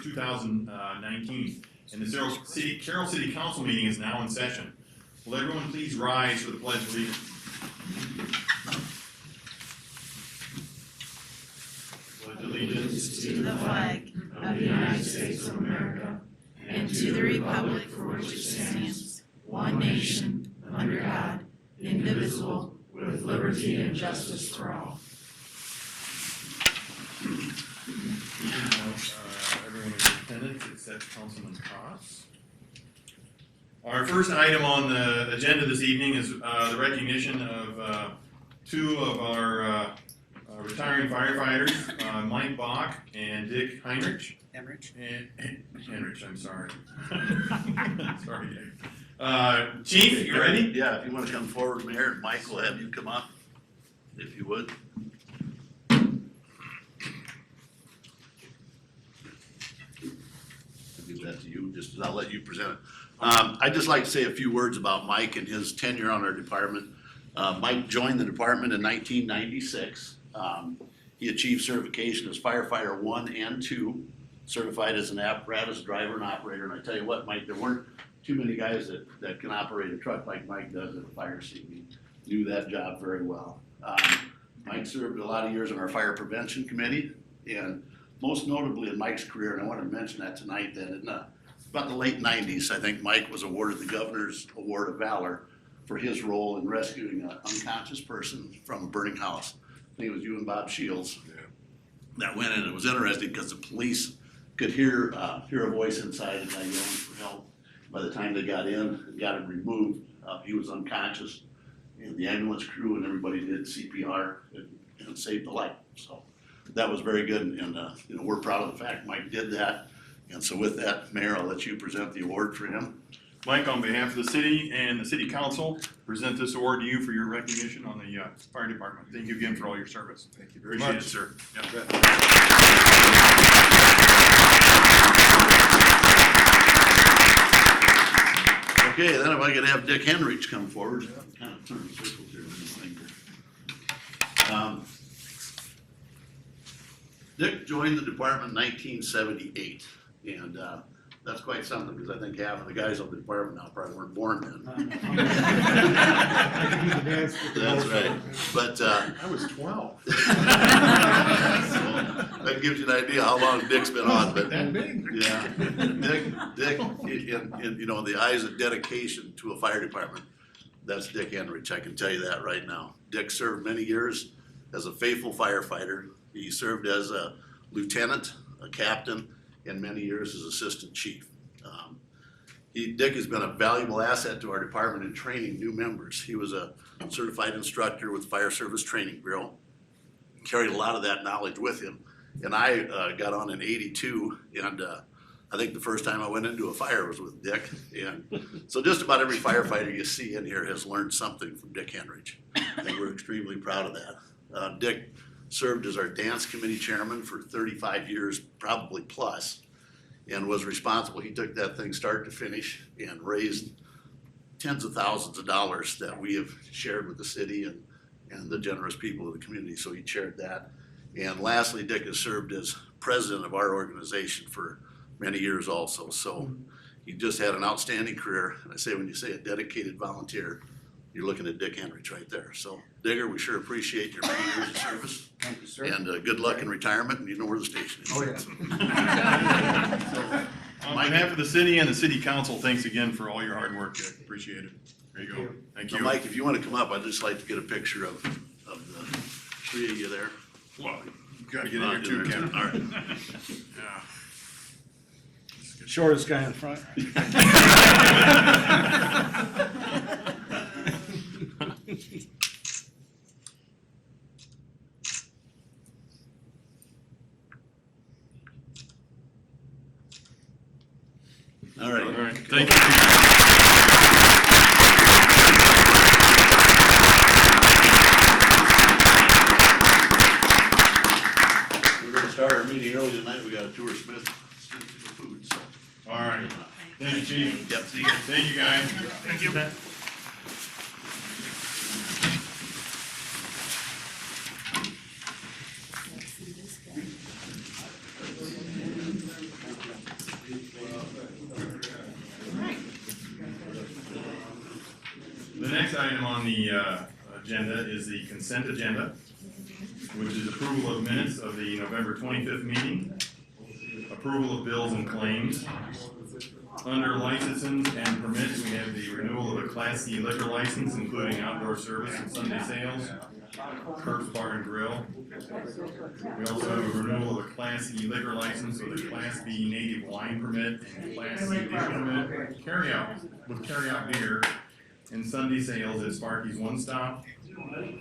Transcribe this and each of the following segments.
2019. And the Carroll City Council meeting is now in session. Will everyone please rise for the Pledge of Allegiance? Pledge allegiance to the flag of the United States of America and to the republic for which it stands, one nation, under God, indivisible, with liberty and justice for all. Everyone in attendance except Councilman Cross. Our first item on the agenda this evening is the recognition of two of our retiring firefighters, Mike Bach and Dick Heinrich. Heinrich, I'm sorry. Sorry, Dick. Chief, you ready? Yeah, if you want to come forward, Mayor, and Mike will have you come up, if you would. I'll give that to you, I'll let you present it. I'd just like to say a few words about Mike and his tenure on our department. Mike joined the department in 1996. He achieved certification as firefighter 1 and 2, certified as an apparatus driver and operator. And I tell you what, Mike, there weren't too many guys that can operate a truck like Mike does at a fire scene. He knew that job very well. Mike served a lot of years on our fire prevention committee, and most notably in Mike's career, and I want to mention that tonight, that in about the late 90s, I think Mike was awarded the Governor's Award of Valor for his role in rescuing an unconscious person from a burning house. I think it was you and Bob Shields that went in. It was interesting because the police could hear a voice inside and I yelling for help. By the time they got in and got him removed, he was unconscious, and the ambulance crew and everybody did CPR and saved the life. So that was very good, and we're proud of the fact Mike did that. And so with that, Mayor, I'll let you present the award for him. Mike, on behalf of the city and the city council, present this award to you for your recognition on the fire department. Thank you again for all your service. Thank you very Appreciate much. it, sir. Yep. Okay, then if I could have Dick Henrich come forward. Kind of turn circles here. Dick joined the department in 1978, and that's quite something because I think half of the guys on the department now probably weren't born then. That's right. But I was 12. so that gives you an idea how long Dick's been on. But That big. yeah, Dick, in the eyes of dedication to a fire department, that's Dick Henrich. I can tell you that right now. Dick served many years as a faithful firefighter. He served as a lieutenant, a captain, and many years as assistant chief. Dick has been a valuable asset to our department in training new members. He was a certified instructor with the Fire Service Training Bureau, carried a lot of that knowledge with him. And I got on in '82, and I think the first time I went into a fire was with Dick. And so just about every firefighter you see in here has learned something from Dick Henrich, and we're extremely proud of that. Dick served as our dance committee chairman for 35 years, probably plus, and was responsible. He took that thing start to finish and raised tens of thousands of dollars that we have shared with the city and the generous people of the community. So he chaired that. And lastly, Dick has served as president of our organization for many years also. So he just had an outstanding career. And I say, when you say a dedicated volunteer, you're looking at Dick Henrich right there. So, Digger, we sure appreciate your many years of service. Thank you, sir. And good luck in retirement, and you know where the station is. Oh, yeah. On behalf of the city and the city council, thanks again for all your hard work, Dick. Appreciate it. There you go. Thank So, you. Mike, if you want to come up, I'd just like to get a picture of the three of you there. Well, you gotta get in here too, Ken. All right. Yeah. Shortest guy in front. All right. All right. Thank you. We're going to start our meeting early tonight. We got a tour of Smith Food. So. All right. Thank you, Chief. Yep. See you. Thank you, guys. Thank you. next item on the agenda is the consent agenda, which is approval of minutes of the November 25th meeting, approval of bills and claims. Under licenses and permits, we have the renewal of a Class C liquor license, including outdoor service and Sunday sales, Kirk's Bar and Grill. We also have a renewal of a Class E liquor license with a Class B native wine permit and Class C beer permit with carryout beer and Sunday sales at Sparky's One Stop.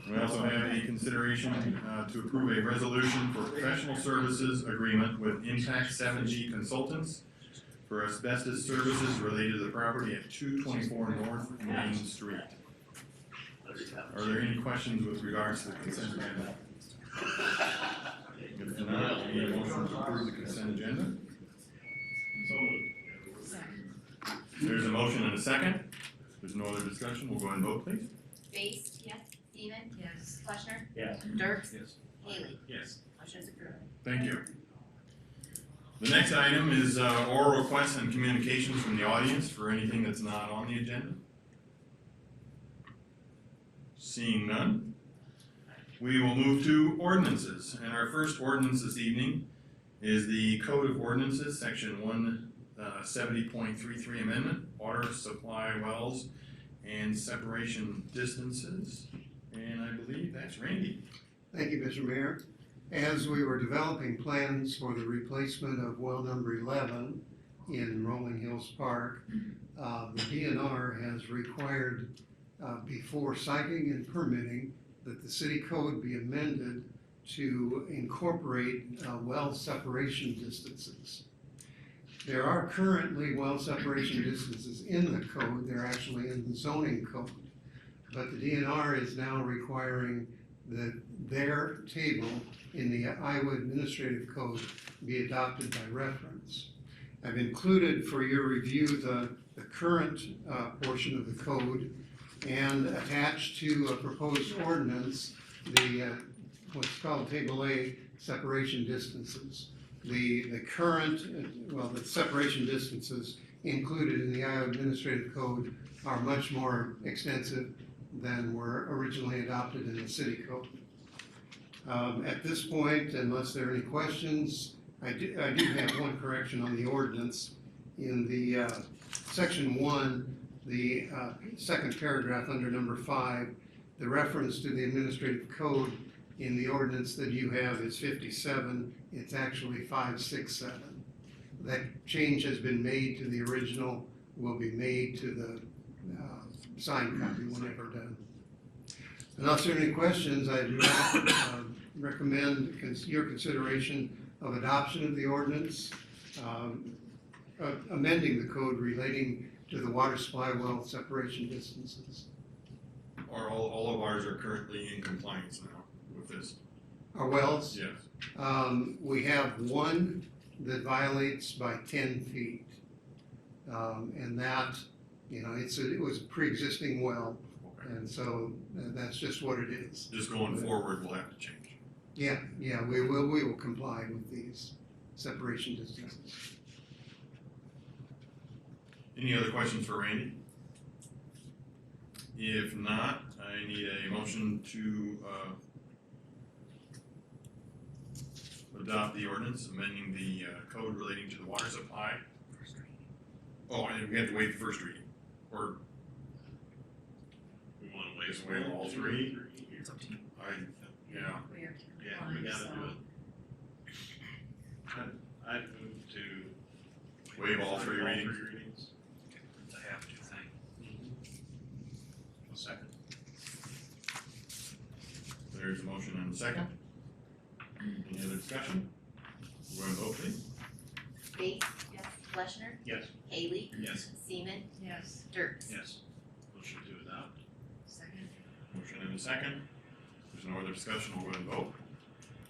We also have a consideration to approve a resolution for professional services agreement with Impact 7G Consultants for asbestos services related to the property at 224 North Main Street. Are there any questions with regards to the consent agenda? If not, we need a motion to approve the consent agenda. There's a motion and a second. If there's no other discussion, we'll go ahead and vote, please. Base? Yes. Seaman? Yes. Fleshner? Yes. Dirks? Yes. Haley? Yes. Motion is approved. Thank you. The next item is oral requests and communications from the audience for anything that's not on the agenda. Seeing none, we will move to ordinances. And our first ordinance this evening is the Code of Ordinances, Section 170.33 Amendment, Water Supply Wells and Separation Distances. And I believe that's Randy. Thank you, Mr. Mayor. As we were developing plans for the replacement of well number 11 in Rolling Hills Park, the DNR has required before siting and permitting that the city code be amended to incorporate well separation distances. There are currently well separation distances in the code. They're actually in the zoning code. But the DNR is now requiring that their table in the Iowa Administrative Code be adopted by reference. I've included for your review the current portion of the code and attached to a proposed ordinance the what's called Table A, separation distances. The current, the separation distances included in the Iowa Administrative Code are much more extensive than were originally adopted in the city code. At this point, unless there are any questions, I do have one correction on the ordinance. In the section 1, the second paragraph under number 5, the reference to the administrative code in the ordinance that you have is 57. It's actually 567. That change has been made to the original, will be made to the signed copy whenever done. Unless there are any questions, I do recommend your consideration of adoption of the ordinance, amending the code relating to the water supply well separation distances. All of ours are currently in compliance now with this. Our wells, Yes. we have one that violates by 10 feet. And that, it was a pre-existing well, Okay. and so that's just what it is. Just going forward, we'll have to change. Yeah, we will comply with these separation distances. Any other questions for Randy? If not, I need a motion to adopt the ordinance amending the code relating to the water supply. Oh, and we have to wait the first reading, or we want to just wait all three? It's up to you. Yeah. We are Yeah, we gotta do it. I'd move to. Waive all three readings. It's a have to thing. A second. There's a motion and a second. Any other discussion? Go ahead and vote, please. Base? Yes. Fleshner? Yes. Haley? Yes. Seaman? Yes. Dirks? Yes. Motion to adopt. Second. Motion and a second. If there's no other discussion, we'll go ahead and vote.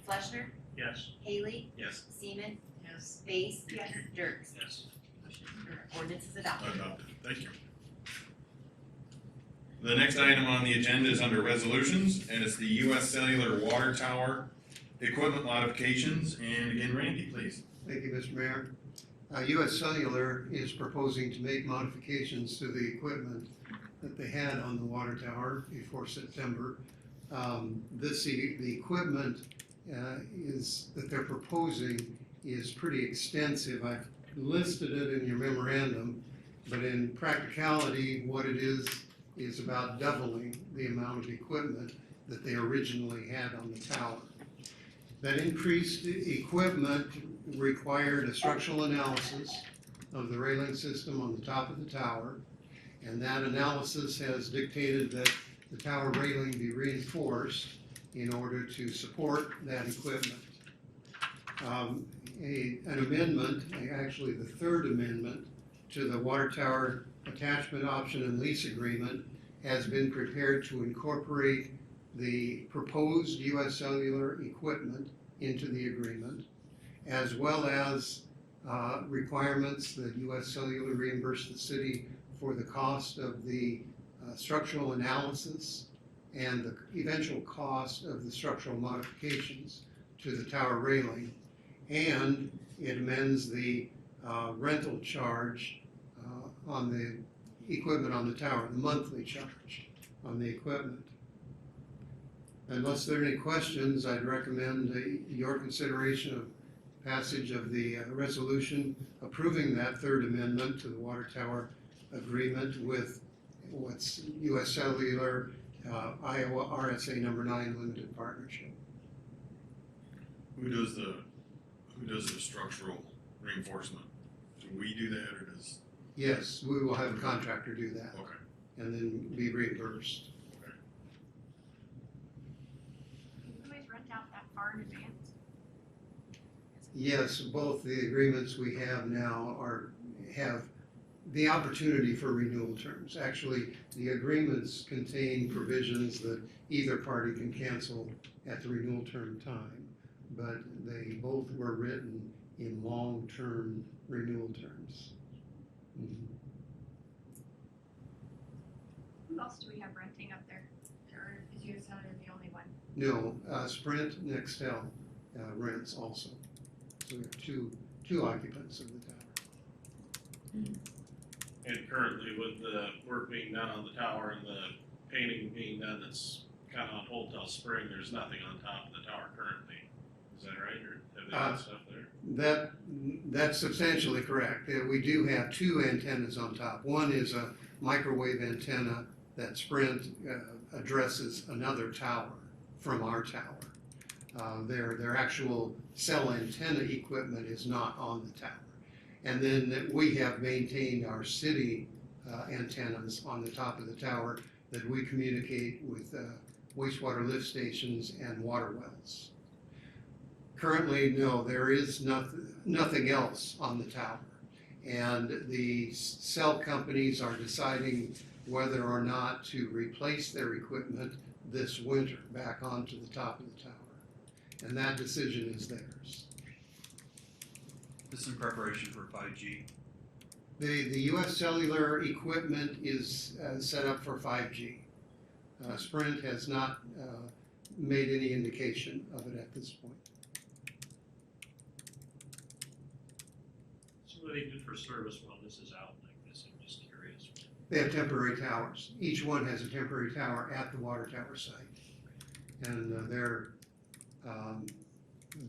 Fleshner? Yes. Haley? Yes. Seaman? Yes. Base? Yes. Dirks? Yes. Motion is approved. Ordinance is adopted. Adopted. Thank you. The next item on the agenda is under resolutions, and it's the U.S. Cellular Water Tower equipment modifications. And again, Randy, please. Thank you, Mr. Mayor. U.S. Cellular is proposing to make modifications to the equipment that they had on the water tower before September. The equipment that they're proposing is pretty extensive. I've listed it in your memorandum, but in practicality, what it is about doubling the amount of equipment that they originally had on the tower. That increased equipment required a structural analysis of the railing system on the top of the tower, and that analysis has dictated that the tower railing be reinforced in order to support that equipment. An amendment, actually the third amendment to the water tower attachment option and lease agreement has been prepared to incorporate the proposed U.S. Cellular equipment into the agreement, as well as requirements that U.S. Cellular reimburse the city for the cost of the structural analysis and the eventual cost of the structural modifications to the tower railing. And it amends the rental charge on the equipment on the tower, the monthly charge on the equipment. Unless there are any questions, I'd recommend your consideration of passage of the resolution approving that third amendment to the water tower agreement with what's U.S. Cellular Iowa RSA number 9 limited partnership. Who does the structural reinforcement? Do we do that, or does? Yes, we will have a contractor do that. Okay. And then be reimbursed. Do you always rent out that far in advance? Yes, both the agreements we have now have the opportunity for renewal terms. Actually, the agreements contain provisions that either party can cancel at the renewal term time, but they both were written in long-term renewal terms. Mhm. Who else do we have renting up there? Or is U.S. Cellular the only one? No, Sprint Nextel rents also. So we have two occupants of the tower. And currently with the work being done on the tower and the painting being done, that's kind of on hold till spring, there's nothing on top of the tower currently. Is that right, or have they got stuff there? That's substantially correct. We do have two antennas on top. One is a microwave antenna that Sprint addresses another tower from our tower. Their actual cell antenna equipment is not on the tower. And then we have maintained our city antennas on the top of the tower that we communicate with wastewater lift stations and water wells. Currently, no, there is nothing else on the tower. And the cell companies are deciding whether or not to replace their equipment this winter back onto the top of the tower. And that decision is theirs. This is in preparation for 5G. The U.S. Cellular equipment is set up for 5G. Sprint has not made any indication of it at this point. So what do they do for service while this is out like this? I'm just curious. They have temporary towers. Each one has a temporary tower at the water tower site. And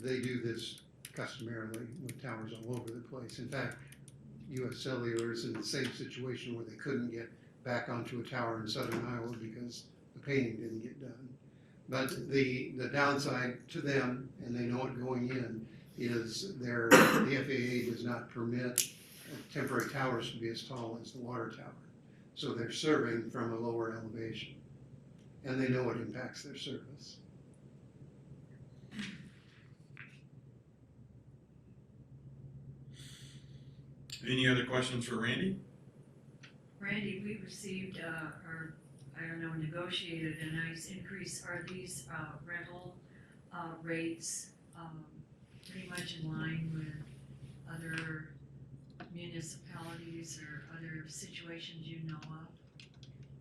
they do this customarily with towers all over the place. In fact, U.S. Cellular is in the same situation where they couldn't get back onto a tower in southern Iowa because the painting didn't get done. But the downside to them, and they know it going in, is the FAA does not permit temporary towers to be as tall as the water tower. So they're serving from a lower elevation. And they know it impacts their service. Any other questions for Randy? Randy, we received, or, I don't know, negotiated a nice increase. Are these rental rates pretty much in line with other municipalities or other situations you know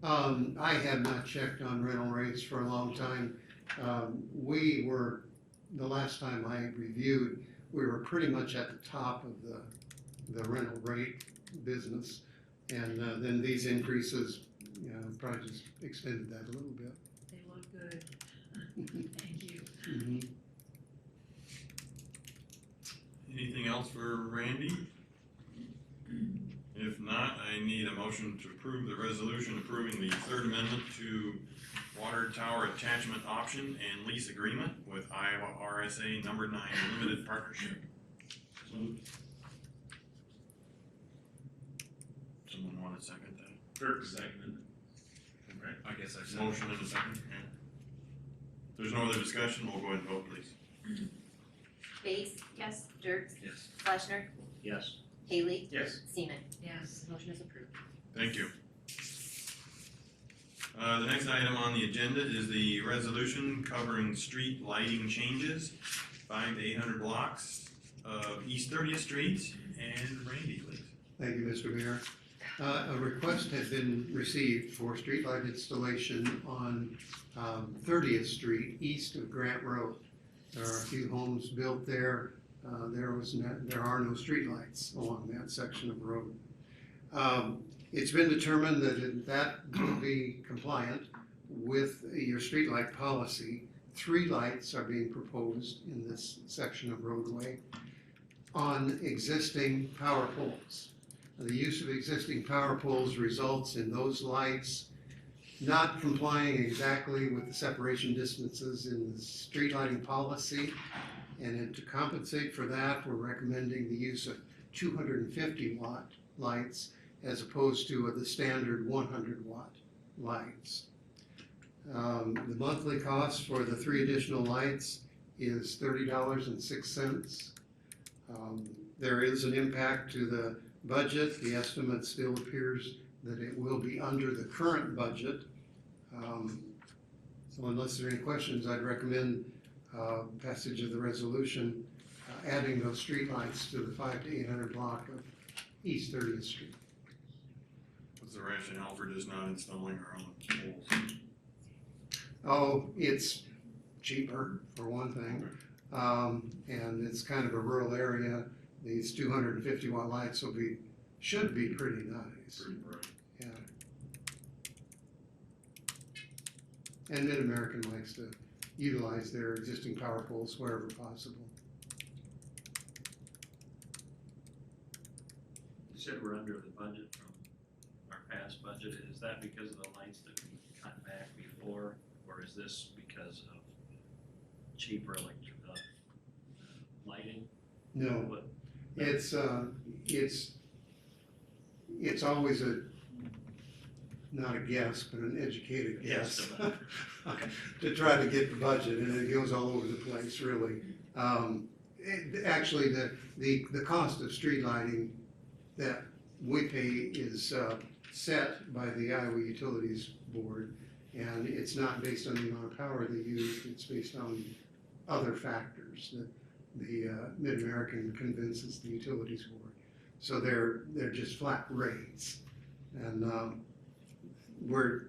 of? I have not checked on rental rates for a long time. The last time I reviewed, we were pretty much at the top of the rental rate business. And then these increases probably just extended that a little bit. They look good. Thank you. Mhm. Anything else for Randy? If not, I need a motion to approve the resolution approving the third amendment to water tower attachment option and lease agreement with Iowa RSA number 9 Limited Partnership. Someone want to second that? Dirk seconded. Right. I guess I said. Motion and a second, yeah. If there's no other discussion, we'll go ahead and vote, please. Base, Yes. Dirk, Yes. Fleshner, Yes. Haley, Yes. Seaman. Yes. Motion is approved. Thank you. The next item on the agenda is the resolution covering street lighting changes, 5 to 800 blocks of East 30th Street. And Randy, please. Thank you, Mr. Mayor. A request has been received for streetlight installation on 30th Street, east of Grant Road. There are a few homes built there. There are no streetlights along that section of road. It's been determined that will be compliant with your streetlight policy. 3 lights are being proposed in this section of roadway on existing power poles. The use of existing power poles results in those lights not complying exactly with the separation distances in the street lighting policy. And then to compensate for that, we're recommending the use of 250 watt lights as opposed to the standard 100 watt lights. The monthly cost for the 3 additional lights is $30.06. There is an impact to the budget. The estimate still appears that it will be under the current budget. So unless there are any questions, I'd recommend passage of the resolution adding those streetlights to the 5 to 800 block of East 30th Street. What's the rationale for just not installing our own poles? Oh, it's cheaper, for one thing, and it's kind of a rural area. These 250 watt lights should be pretty nice. Pretty bright. Yeah. And Mid-American likes to utilize their existing power poles wherever possible. You said we're under the budget from our past budget. Is that because of the lights that we cut back before, or is this because of cheaper lighting? No, What? it's always not a guess, but an educated guess. Okay. To try to get the budget, and it goes all over the place, really. Actually, the cost of street lighting that we pay is set by the Iowa Utilities Board, and it's not based on the amount of power they use, it's based on other factors that the Mid-American convinces the Utilities Board. So they're just flat rates. And we're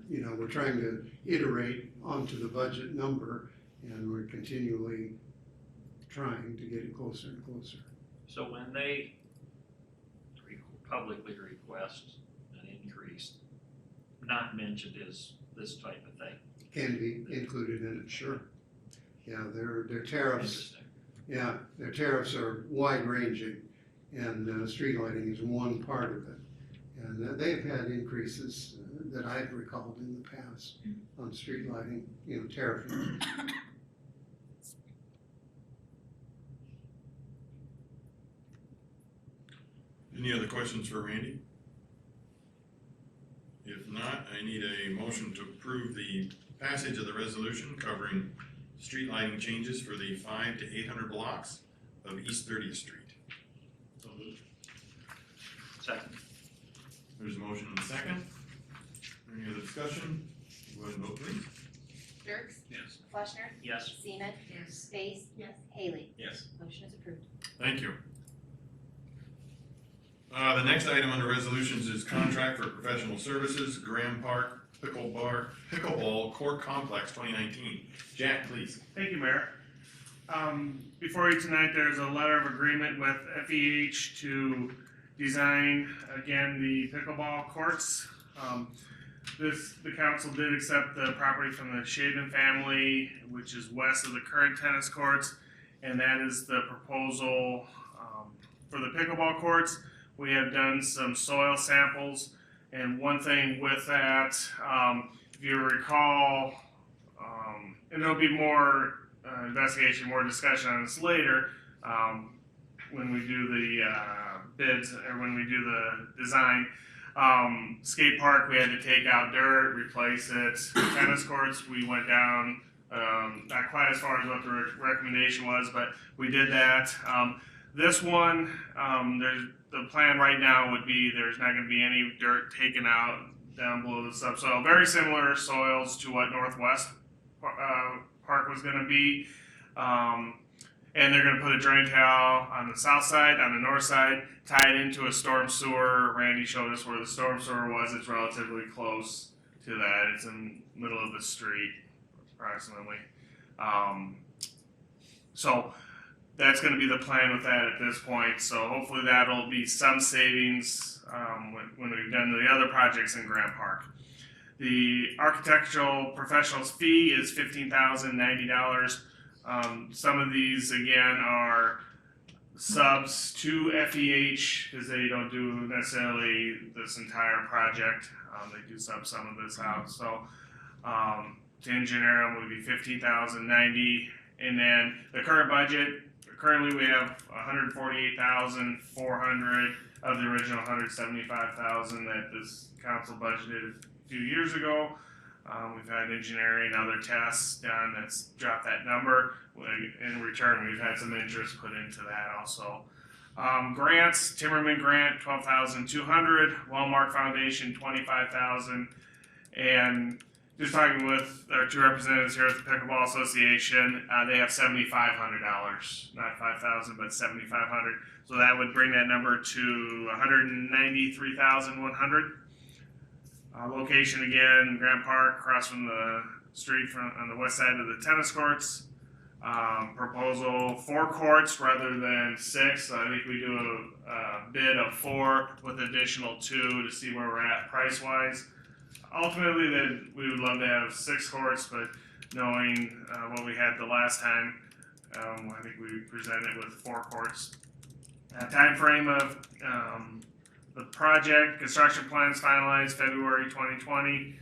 trying to iterate onto the budget number, and we're continually trying to get it closer and closer. So when they publicly request an increase, not mentioned is this type of thing. Can be included in it, sure. Yeah, their tariffs, Interesting. yeah, their tariffs are wide ranging, and street lighting is one part of it. And they've had increases that I've recalled in the past on street lighting, tariff. Any other questions for Randy? If not, I need a motion to approve the passage of the resolution covering street lighting changes for the 5 to 800 blocks of East 30th Street. So moved. Second. There's a motion and a second. Any other discussion? Go ahead and vote, please. Dirk, Yes. Fleshner, Yes. Seaman, Yes. Base, Yes. Haley. Yes. Motion is approved. Thank you. The next item under resolutions is contract for professional services, Graham Park Pickleball Court Complex 2019. Jack, please. Thank you, Mayor. Before you tonight, there's a letter of agreement with FEH to design, again, the pickleball courts. the council did accept the property from the Shaven family, which is west of the current tennis courts, and that is the proposal for the pickleball courts. We have done some soil samples, and one thing with that, if you recall, and there'll be more investigation, more discussion on this later, when we do the bids or when we do the design. Skate park, we had to take out dirt, replace it. Tennis courts, we went down, not quite as far as what the recommendation was, but we did that. This one, the plan right now would be there's not gonna be any dirt taken out down below the subsoil. Very similar soils to what Northwest Park was gonna be. And they're gonna put a drain tile on the south side, on the north side, tie it into a storm sewer. Randy showed us where the storm sewer was. It's relatively close to that. It's in the middle of the street, approximately. So that's gonna be the plan with that at this point. So hopefully that'll be some savings when we've done the other projects in Grant Park. The architectural professionals fee is $15,090. Some of these again are subs to FEH because they don't do necessarily this entire project. They do sub some of this out. So to engineer them would be $15,090, and then the current budget. Currently, we have $148,400 of the original $175,000 that this council budgeted a few years ago. We've had engineering and other tests done that's dropped that number. In return, we've had some interest put into that also. Grants, Timmerman grant, $12,200. Walmart Foundation, $25,000. And just talking with our two representatives here at the Pickleball Association, they have $7,500, not $5,000, but $7,500. So that would bring that number to $193,100. Location again, Grant Park, across from the street on the west side of the tennis courts. Proposal 4 courts rather than 6. So I think we do a bid of 4 with additional 2 to see where we're at price wise. Ultimately, we would love to have 6 courts, but knowing what we had the last time, I think we presented with 4 courts. Time frame of the project, construction plans finalized February 2020.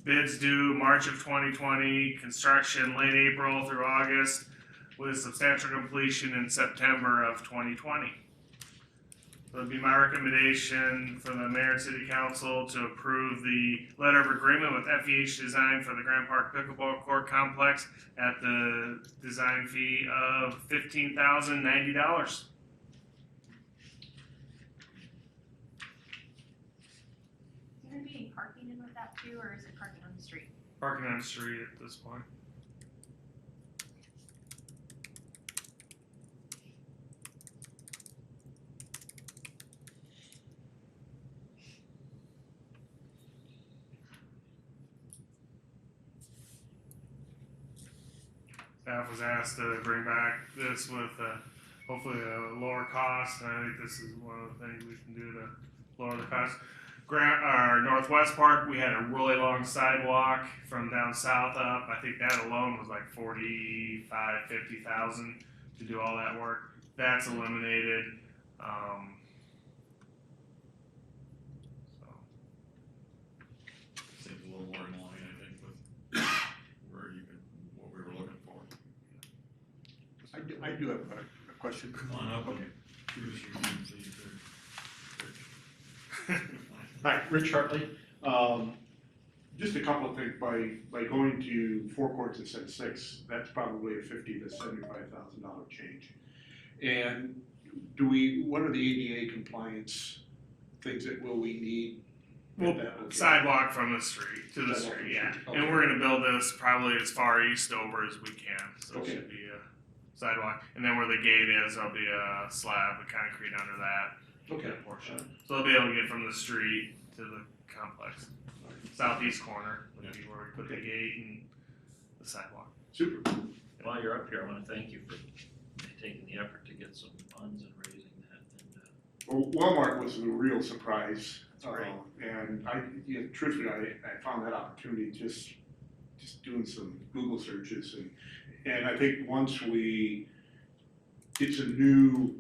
Bids due March of 2020. Construction late April through August with substantial completion in September of 2020. So it'd be my recommendation for the Mayor and City Council to approve the letter of agreement with FEH Design for the Grant Park Pickleball Court Complex at the design fee of $15,090. Is there gonna be any parking in with that too, or is it parking on the street? Parking on the street at this point. Staff was asked to bring back this with hopefully a lower cost, and I think this is one of the things we can do to lower the cost. Northwest Park, we had a really long sidewalk from down south up. I think that alone was like $50,000 to do all that work. That's eliminated. Seems a little more in line, I think, with where what we were looking for. I do have a question. Come on up. Okay. Introduce your name, please, sir. Hi, Rich Hartley. Just a couple of things. By going to 4 courts instead of 6, that's probably a $50,000 to $75,000 change. And what are the ADA compliance things that will we need? Well, sidewalk from the street to the Sidewalk street, from the yeah. street, And okay. we're gonna build this probably as far east over as we can, so it Okay. should be a sidewalk. And then where the gate is, there'll be a slab of concrete under that Okay. portion. So they'll be able to get from the street to the complex. Southeast corner would be where we put the gate and the sidewalk. Super. While you're up here, I wanna thank you for taking the effort to get some funds and raising that, and, Well, Walmart was a real surprise. great. And truthfully, I found that opportunity just doing some Google searches and I think once we get some new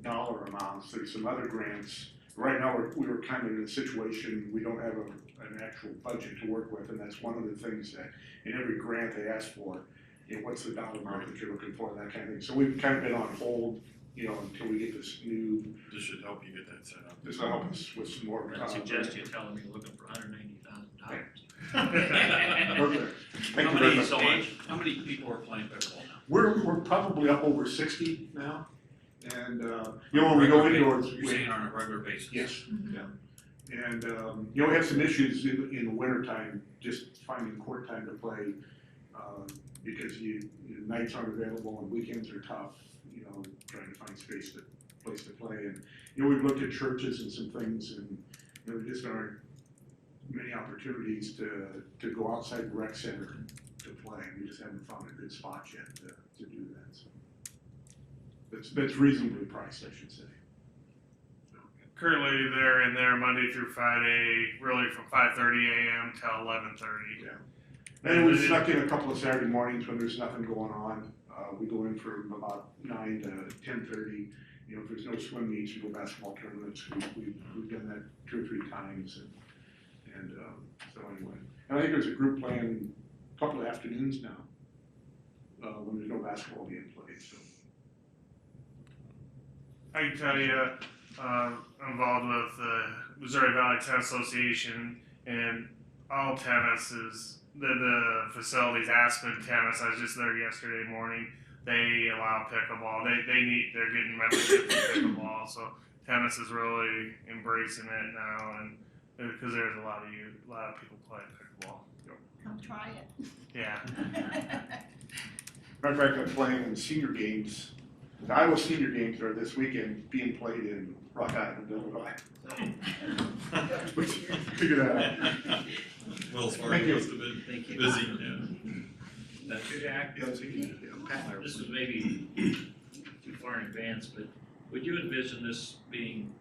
dollar amounts, there's some other grants. Right now, we were kind of in a situation, we don't have an actual budget to work with, and that's one of the things that in every grant they ask for, what's the dollar amount that you're looking for, that kind of thing. So we've kind of been on hold, until we get this new, This should help you get that set up. this will help us with some more. I suggest you tell them you're looking for $190,000. Perfect. Thank How you very many, much. so how many people are playing pickleball now? We're probably up over 60 now, and, when we go indoors. You're saying on a regular basis? Yes, yeah. And, we have some issues in the wintertime, just finding court time to play, because nights aren't available and weekends are tough, trying to find place to play. And, we've looked at churches and some things and, there just aren't many opportunities to go outside the rec center to play. We just haven't found a good spot yet to do that, so. That's reasonably priced, I should say. Currently, they're in there Monday through Friday, really from 5:30 a.m. till 11:30. Yeah. And we snuck in a couple of Saturday mornings when there's nothing going on. We go in from about 9 to 10:30. If there's no swim meets, we go basketball tournaments. We've done that 2 or 3 times, and so anyway. And I think there's a group playing a couple of afternoons now when there's no basketball being played. So I can tell you, I'm involved with the Missouri Valley Tennis Association, and all tennis is the facilities. Aspen Tennis, I was just there yesterday morning. They allow pickleball. They're getting membership for pickleball. So tennis is really embracing it now, and because there's a lot of people playing pickleball. Come try it. Yeah. matter of fact, I'm playing in the senior games. The Iowa senior games are this weekend being played in Rock Island, Illinois. Figure that out. Wells Thank Fargo you. must have been Thank you. busy, yeah. Thank you, Jack. Yeah, This is maybe too far in advance, but would you envision this being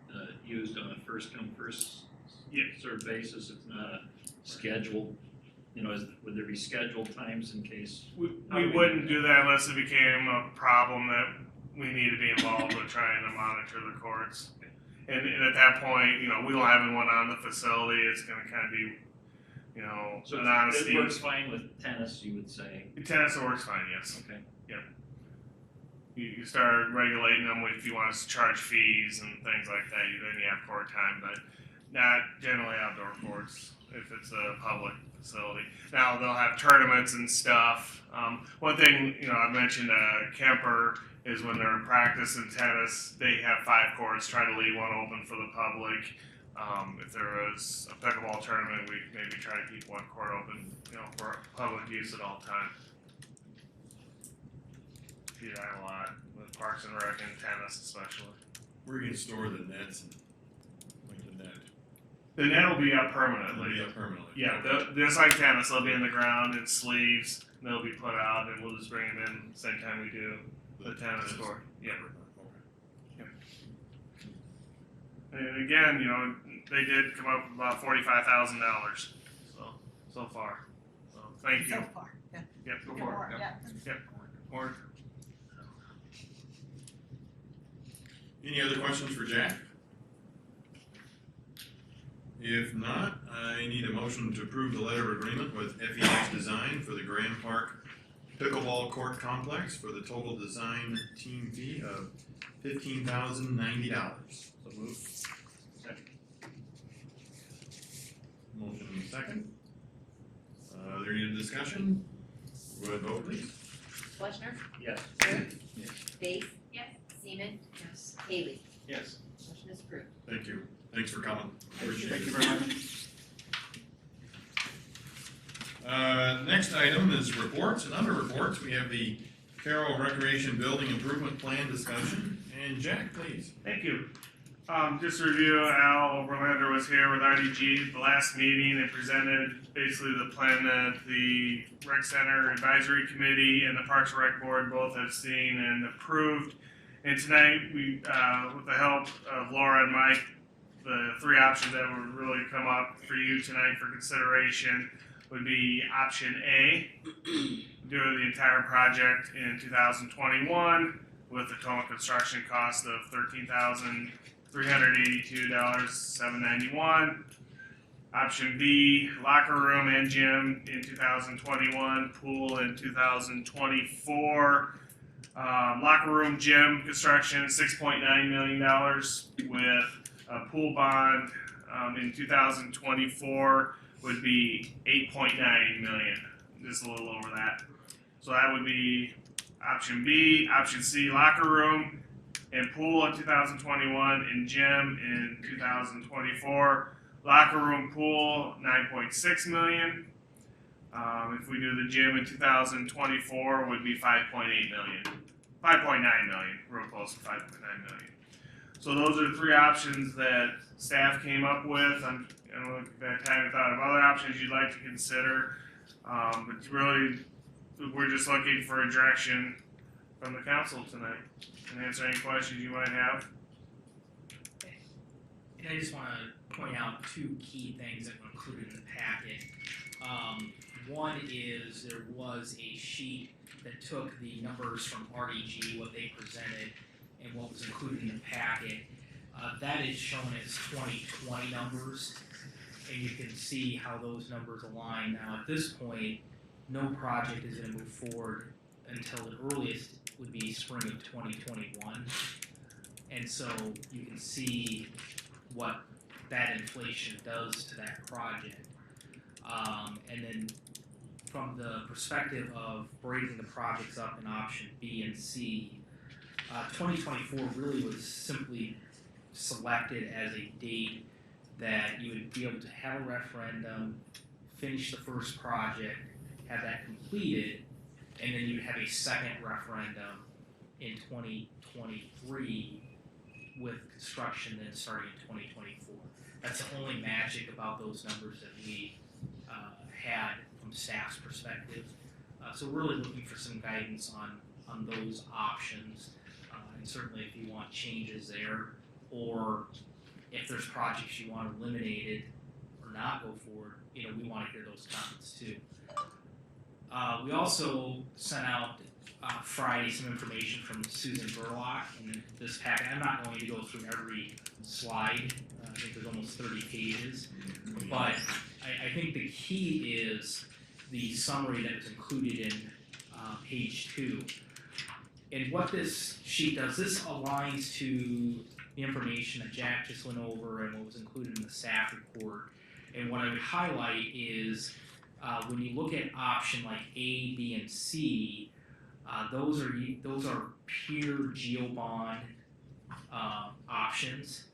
used on a first come, first served basis? It's not a scheduled, would there be scheduled times in case? We wouldn't do that unless it became a problem that we need to be involved with trying to monitor the courts. And at that point, we don't have anyone on the facility. It's going to kind of be, So an honesty. it works fine with tennis, you would say? Tennis works fine, yes. Okay. You start regulating them if you want us to charge fees and things like that. Then you have court time, but not generally outdoor courts if it's a public facility. Now they'll have tournaments and stuff. One thing I mentioned, Kemper is when they're practicing tennis, they have 5 courts. Try to leave one open for the public. If there was a pickleball tournament, we maybe try to keep 1 court open, for public use at all times. See that a lot with Parks and Rec and tennis especially. Where you can store the nets and like the net. The net will be up It'll permanently. be up permanently. Yeah, just like tennis, they'll be in the ground in sleeves. They'll be put out, and we'll just bring them in same time we do the tennis court. Yeah. Okay. And again, they did come up with about $45,000. So far. So thank you. So far, yeah. Yep. So far, yeah. Yeah. Or Any other questions for Jack? If not, I need a motion to approve the letter of agreement with FEX Design for the Graham Park Pickleball Court Complex for the total design team fee of $15,090. So move. Second. Motion second. There any discussion? Go ahead, vote please. Fleischner? Yes. Dirk? Yes. Base? Yes. Seaman? Yes. Haley? Yes. Motion is approved. Thank you. Thanks for coming. Appreciate Thank it. you very much. Next item is reports, and under reports, we have the Carroll Recreation Building Improvement Plan discussion. And Jack, please. thank you. Just to review, Al Overlander was here with RDG at the last meeting and presented basically the plan that the Rec Center Advisory Committee and the Parks and Rec Board both have seen and approved. And tonight, we, with the help of Laura and Mike, the three options that would really come up for you tonight for consideration would be option A, do the entire project in 2021 with a total construction cost of $13,382.791. Option B, locker room and gym in 2021, pool in 2024. Locker room, gym construction, $6.9 million with a pool bond in 2024 would be $8.9 million, just a little over that. So that would be option B. Option C, locker room and pool in 2021 and gym in 2024. Locker room, pool, $9.6 million. If we do the gym in 2024, would be $5.8 million. $5.9 million, real close to $5.9 million. So those are the three options that staff came up with. I don't know if you've had time to thought of other options you'd like to consider. But really, we're just looking for a direction from the council tonight and answer any questions you might have. And I just want to point out two key things that were included in the packet. One is there was a sheet that took the numbers from RDG, what they presented, and what was included in the packet. That is shown as 2020 numbers, and you can see how those numbers align. Now, at this point, no project is going to move forward until the earliest would be spring of 2021. And so you can see what that inflation does to that project. And then from the perspective of breaking the projects up in option B and C, 2024 really was simply selected as a date that you would be able to have a referendum, finish the first project, have that completed, and then you'd have a second referendum in 2023 with construction then starting in 2024. That's the only magic about those numbers that we had from staff's perspective. So we're really looking for some guidance on those options. And certainly if you want changes there, or if there's projects you want eliminated or not go forward, we want to hear those comments too. We also sent out Friday some information from Susan Burlock in this packet. I'm not going to go through every slide. I think there's almost 30 pages. But I think the key is the summary that is included in page 2. And what this sheet does, this aligns to the information that Jack just went over and what was included in the staff report. And what I would highlight is when you look at option like A, B, and C, those are pure geobond options.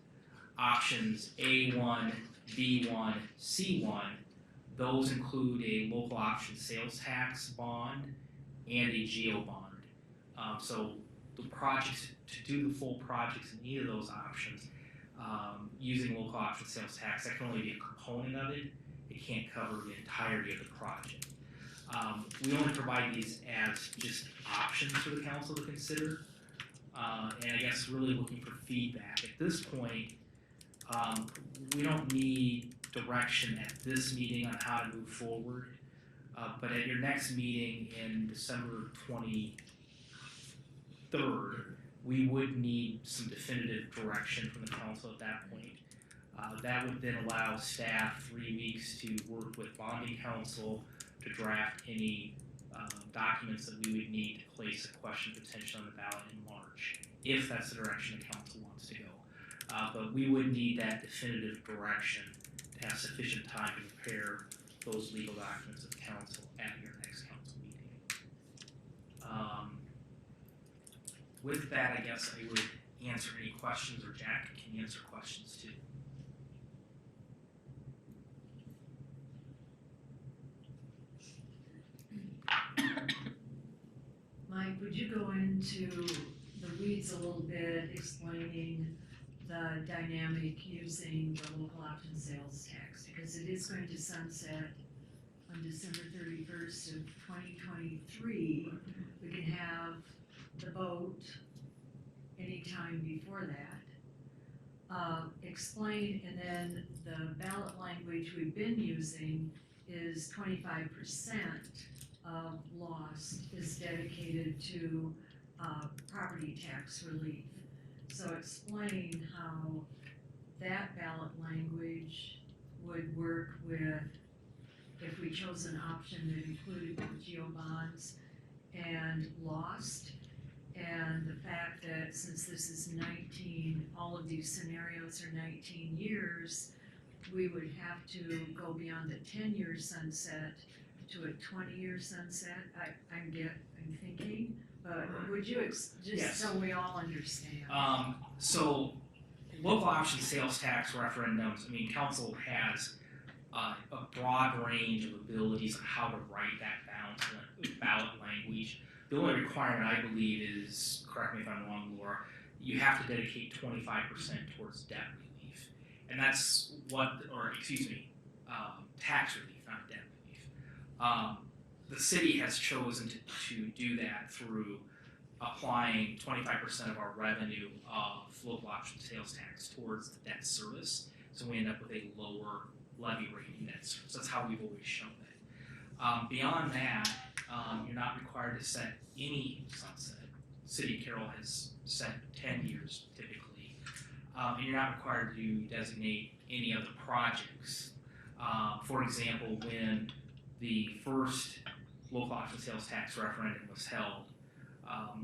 Options A1, B1, C1, those include a local option sales tax bond and a geo bond. So the projects, to do the full projects in either of those options, using local option sales tax, that can only be a component of it. It can't cover the entirety of the project. We only provide these as just options for the council to consider. And I guess really looking for feedback. At this point, we don't need direction at this meeting on how to move forward. But at your next meeting in December 23rd, we would need some definitive direction from the council at that point. That would then allow staff 3 weeks to work with bonding council to draft any documents that we would need to place a question potentially on the ballot in March, if that's the direction the council wants to go. But we would need that definitive direction to have sufficient time to prepare those legal documents of council at your next council meeting. With that, I guess I would answer any questions, or Jack can answer questions too. Mike, would you go into the weeds a little bit, explaining the dynamic using the local option sales tax? Because it is going to sunset on December 31st of 2023. We can have the vote anytime before that. explain, and then the ballot language we've been using is 25% of lost is dedicated to property tax relief. So explain how that ballot language would work with if we chose an option that included both geo bonds and lost. And the fact that since this is 19, all of these scenarios are 19 years, we would have to go beyond the 10-year sunset to a 20-year sunset. I'm thinking, but would you just Yes. so we all understand? So local option sales tax referendums, I mean, council has a broad range of abilities on how to write that ballot language. The only requirement, I believe, is, correct me if I'm wrong, Laura, you have to dedicate 25% towards debt relief. And that's tax relief, not debt relief. The city has chosen to do that through applying 25% of our revenue of local option sales tax towards the debt service. So we end up with a lower levy rate in debt service. That's how we've always shown it. Beyond that, you're not required to set any sunset. City of Carroll has set 10 years typically. And you're not required to designate any other projects. For example, when the first local option sales tax referendum was held,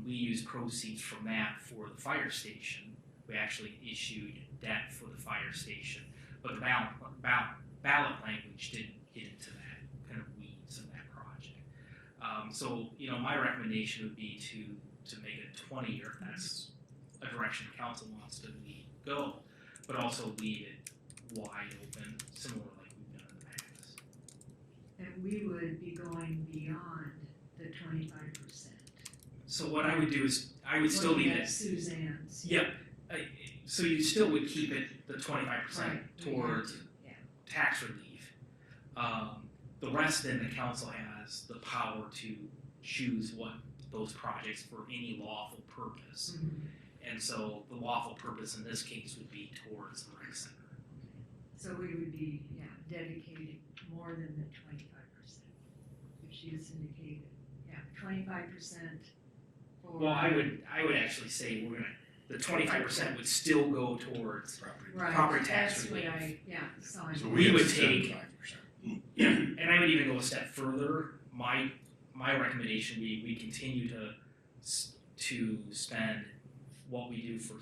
we used proceeds from that for the fire station. We actually issued debt for the fire station, but the ballot language didn't get into that kind of weeds of that project. So, my recommendation would be to make it 20-year, if that's a direction the council wants to go, but also leave it wide open, similar like we've done in the past. And we would be going beyond the 25%. So what I would do is, I would still leave it. Suzanne's. Yep. So you still would keep it the 25% Right. towards Yeah. tax relief. The rest, then the council has the power to choose what those projects for any lawful purpose. Mhm. And so the lawful purpose in this case would be towards the rec center. So we would be, dedicating more than the 25%, which she has indicated. 25% for. Well, I would actually say the 25% would still go towards Right, property tax that's relief. what so So we would have take- 75%. Yeah, and I would even go a step further. My recommendation, we continue to spend what we do for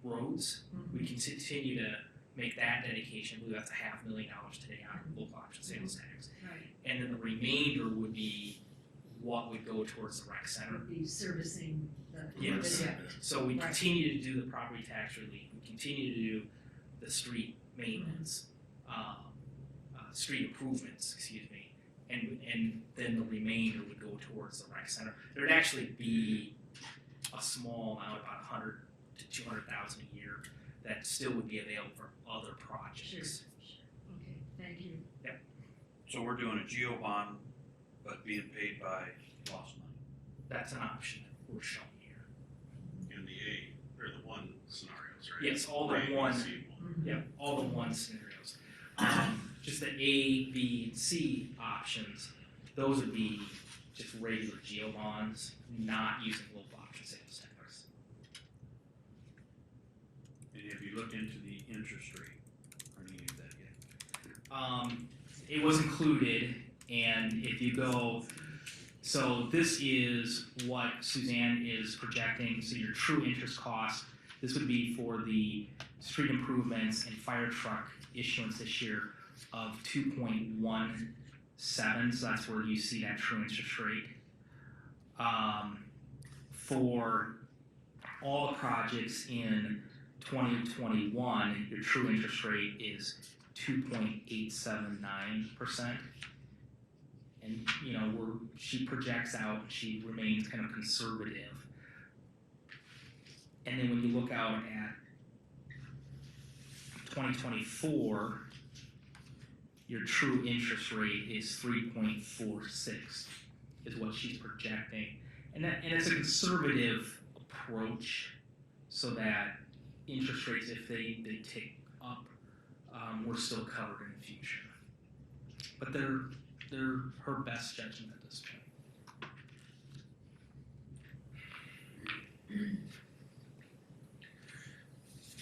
roads. We continue to make that dedication. I believe that's $500,000 today out of local option sales tax. Right, And then the remainder would be what would go towards the rec center. would be servicing the Yes. debt. So we Right. continue to do the property tax relief. We continue to do the street maintenance, street improvements, excuse me, and then the remainder would go towards the rec center. There would actually be a small amount, about 100 to 200,000 a year, that still would be available for other projects. Okay, thank you. So we're doing a geo bond, but being paid by lost money. That's an option that we're showing here. In the A, or the one scenarios, right? Yes, all the A, B, one. C. Yeah, all the one scenarios. Just the A, B, and C options, those would be just regular geo bonds, not using local option sales tax. And have you looked into the interest rate or any of that yet? It was included, and if you go, so this is what Suzanne is projecting, so your true interest cost, this would be for the street improvements and fire truck issuance this year of 2.17, so that's where you see that true interest rate. For all the projects in 2021, your true interest rate is 2.879%. And she projects out, she remains kind of conservative. And then when you look out at 2024, your true interest rate is 3.46 is what she's projecting. And it's a conservative approach so that interest rates, if they tick up, we're still covered in the future. But they're her best judgment at this point.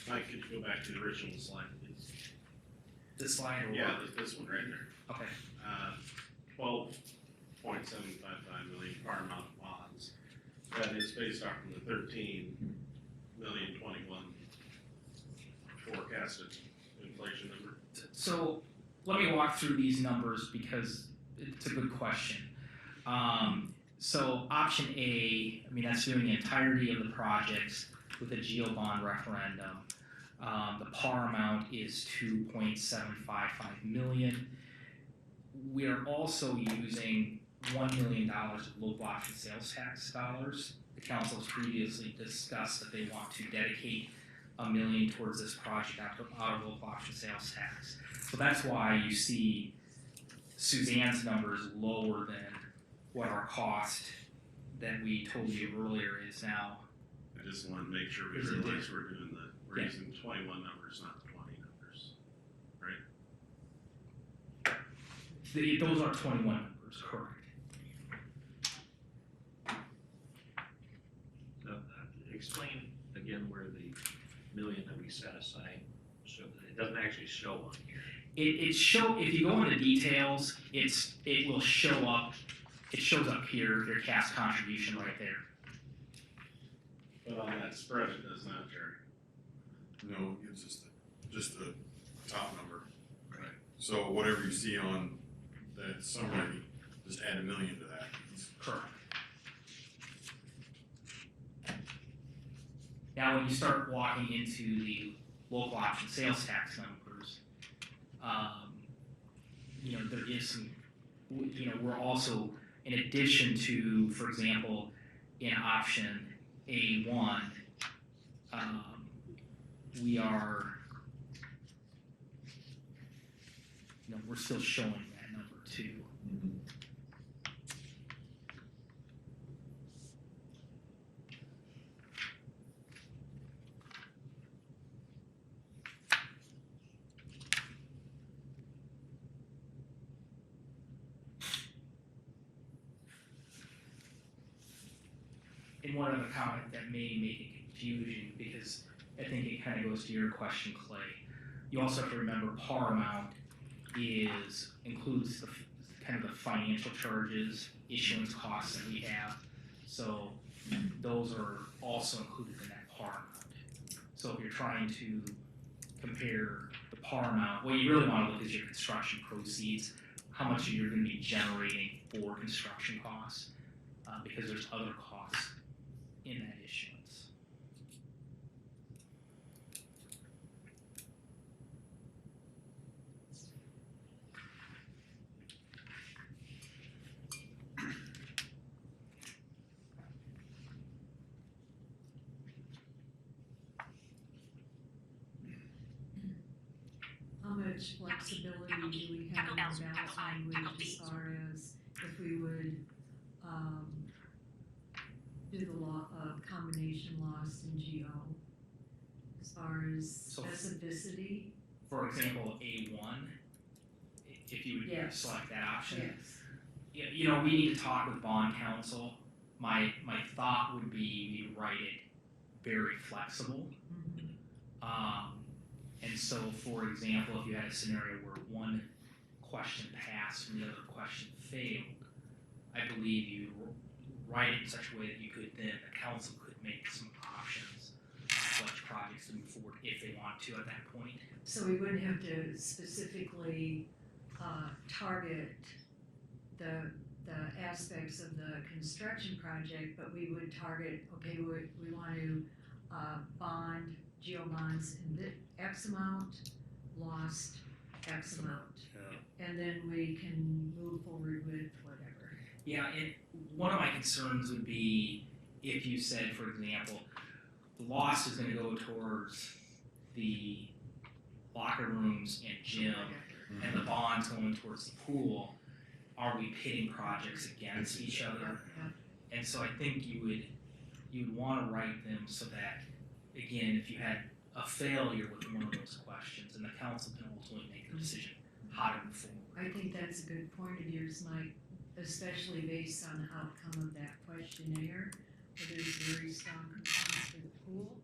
Mike, could you go back to the original slide, please? This slide or Yeah, what? this one right there. Okay. 12.755 million par amount of bonds. That is based off of the 13,021 forecasted inflation number. So let me walk through these numbers because it's a good question. So option A, I mean, that's doing the entirety of the projects with a geo bond referendum. The par amount is 2.755 million. We are also using $1 million of local option sales tax dollars. The council has previously discussed that they want to dedicate $1 million towards this project out of local option sales tax. So that's why you see Suzanne's number is lower than what our cost that we told you earlier is now. I just wanted to make sure we Is it realize we're using 21 numbers, not 20 numbers. Those are 21 numbers, correct. So, explain again where the million that we set aside, so it doesn't actually show on here. If you go into details, it will show up. It shows up here, your cash contribution right there. But on that spread, it does not, Jerry. No, it's just the top number. Right. So whatever you see on that summary, just add $1 million to that. Correct. Now, when you start walking into the local option sales tax numbers, there is some, we're also, in addition to, for example, in option A1, we are, we're still showing that number too. And one other comment that may make it confusing, because I think it kind of goes to your question, Clay. You also have to remember par amount includes the kind of the financial charges, issuance costs that we have. So those are also included in that par amount. So if you're trying to compare the par amount, what you really want to look is your construction proceeds, how much you're going to be generating for construction costs, because there's other costs in that issuance. How much flexibility do we have in the ballot language as far as if we would, do the combination loss in GO? As far as specificity? For example, A1, if you would Yes. select that option. Yes. We need to talk with bond counsel. My thought would be we write it very flexible. And so, for example, if you had a scenario where one question passed and the other question failed, I believe you write it in such a way that you could then, the council could make some options on which projects to move forward if they want to at that point. So we wouldn't have to specifically target the aspects of the construction project, but we would target, okay, we want to bond geo bonds in X amount, lost X amount. Yeah. And then we can move forward with whatever. Yeah, and one of my concerns would be if you said, for example, the loss is going to go towards the locker rooms and gym, and the bond's going towards the pool. Are we pitting projects against each other? And so I think you would want to write them so that, again, if you had a failure with one of those questions, and the council can ultimately make a decision how to move forward. I think that's a good point of yours, Mike, especially based on the outcome of that questionnaire, where there's a very strong component for the pool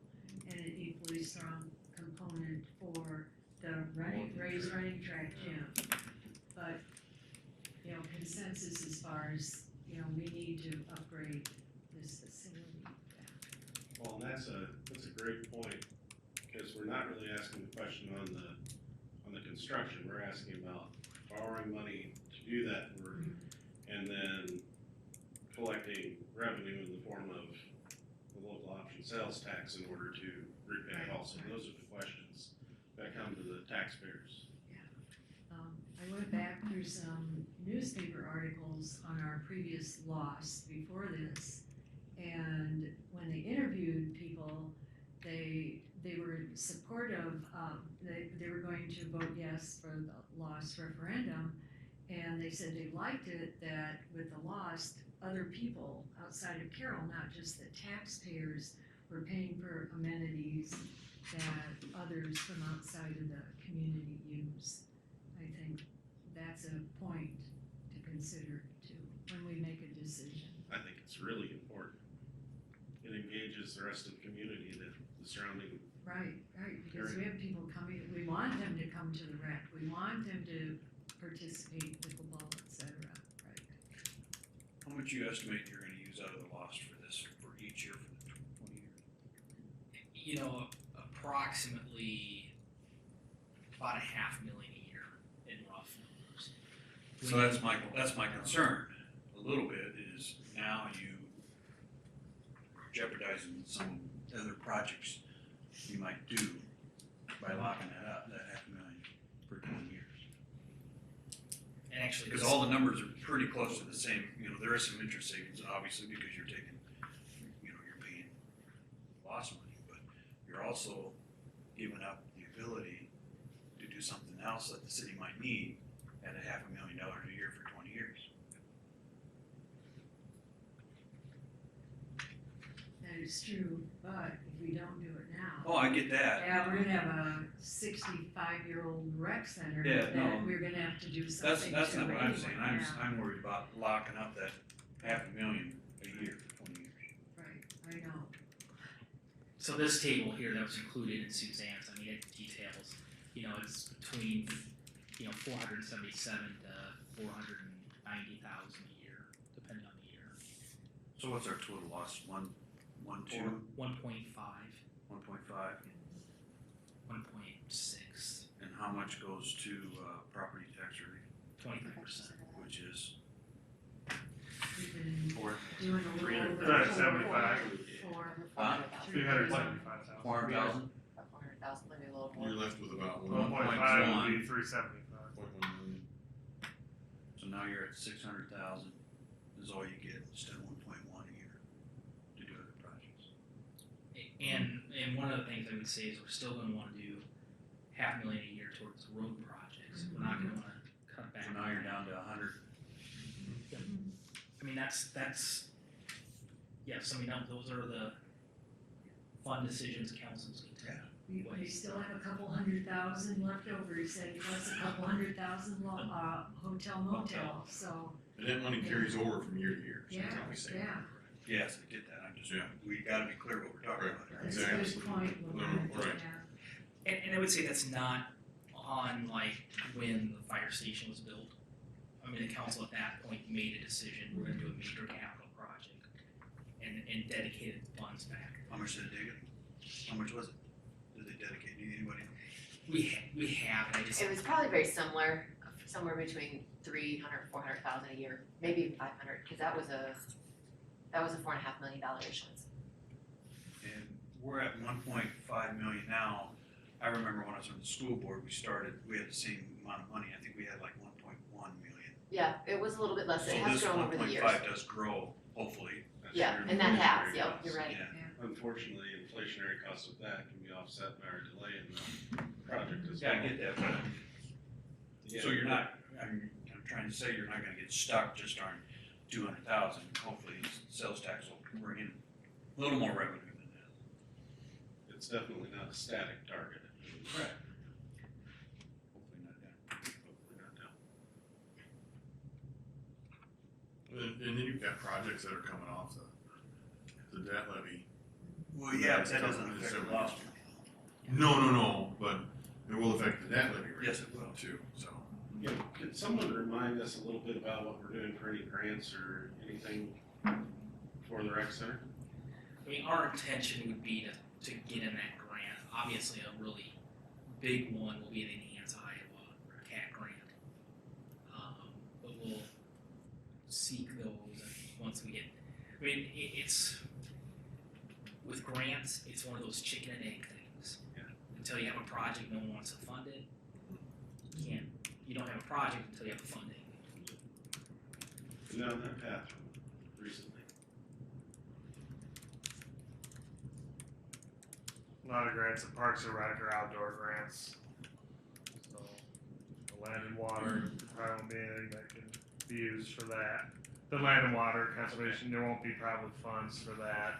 and an equally strong component for the raised running track gym. But, you know, consensus as far as, you know, we need to upgrade this facility. Well, and that's a great point, because we're not really asking the question on the construction, we're asking about borrowing money to do that work, and then collecting revenue in the form of the local option sales tax in order to repay it also. Those are the questions that come to the taxpayers. I went back through some newspaper articles on our previous loss before this, and when they interviewed people, they were supportive, they were going to vote yes for the loss referendum, and they said they liked it that with the loss, other people outside of Carroll, not just the taxpayers, were paying for amenities that others from outside of the community use. I think that's a point to consider too, when we make a decision. I think it's really important. It engages the rest of the community, the surrounding. Right, because we have people coming, we want them to come to the rec, we want them to participate, pickleball, et cetera, right? How much you estimate you're gonna use out of the loss for this, for each year for the 20 years? You know, approximately about $500,000 a year in rough numbers. So that's my concern, a little bit, is now you jeopardizing some other projects you might do by locking that up, that $500,000 for 20 years. And actually, Because all the numbers are pretty close to the same, you know, there is some interest savings, obviously, because you're taking, you know, you're paying loss money, but you're also giving up the ability to do something else that the city might need at $500,000 a year for 20 years. That is true, but if we don't do it now. Oh, I get that. Yeah, we're gonna have a 65-year-old rec center Yeah, that no. we're gonna have to do That's something to not what I'm anyway, saying, yeah. I'm worried about locking up that $500,000 a year for 20 years. Right, I know. so this table here that was included in Suzanne's, I mean, it details, you know, it's between, you know, 477 to 490,000 a year, depending on the year. So what's our total loss, 1.2, 1.5, 1.5? 1.6, And how much goes to property tax relief, 25%. which is We've been four, doing a little over. 375. Huh? 375,000. 400,000? 400,000, maybe a little more. You're left with about 1.5 would be 375. 1.1 million. So now you're at 600,000 is all you get instead of 1.1 a year to do other projects. And one of the things I would say is we're still gonna wanna do $500,000 a year towards road projects, we're not gonna wanna cut back. So now you're down to 100. I mean, that's, yes, I mean, those are the fun decisions councils can take. We still have a couple 100,000 left over, he said, plus a couple 100,000 hotel motel, so, And that money carries over from year to year, so yeah, that's how we say. yeah. Yes, I get that, I'm just, Yeah. we gotta be clear what we're talking Right. about here. That's Exactly. a good point, No, Loretta, right. yeah. And I would say that's not on like when the fire station was built. I mean, the council at that point made a decision, we're gonna do a major capital project and dedicated funds back. How much did it dig it? How much was it? Did they dedicate, anybody? We have, and I just, It was probably very similar, somewhere between 300, 400,000 a year, maybe even 500, because that was a $4.5 million issuance. And we're at 1.5 million now. I remember when I was on the school board, we had the same amount of money, I think we had like 1.1 million. Yeah, it was a little bit less, So it has this grown over the years. 1.5 does grow, hopefully. That's Yeah, your and that has, inflationary yep, costs. you're right. Yeah. Unfortunately, inflationary costs of that can be offset by our delay in the project as well. Yeah, I get that, but Yeah. so you're not, I'm trying to say you're not gonna get stuck just on 200,000. Hopefully sales tax will bring in a little more revenue than that. it's definitely not a static target. Correct. Hopefully not that. Hopefully not down. And then you've got projects that are coming off the debt levy. Well, yeah, but that doesn't affect the loss. No, but it will affect the debt levy rate. Yes, it will. Too, so. Yeah, could someone remind us a little bit about what we're doing for any grants or anything for the rec center? I mean, our intention would be to get in that grant. Obviously, a really big one will be the Enhance Iowa CAT grant. But we'll seek those once we get, I mean, it's, with grants, it's one of those chicken and egg things. Yeah. Until you have a project, no one wants to fund it. You don't have a project until you have the funding. Been down that path recently. A lot of grants at Parks and Rec are outdoor grants. So, the land and water probably won't be anything that can be used for that. The land and water conservation, there won't be probably funds for that.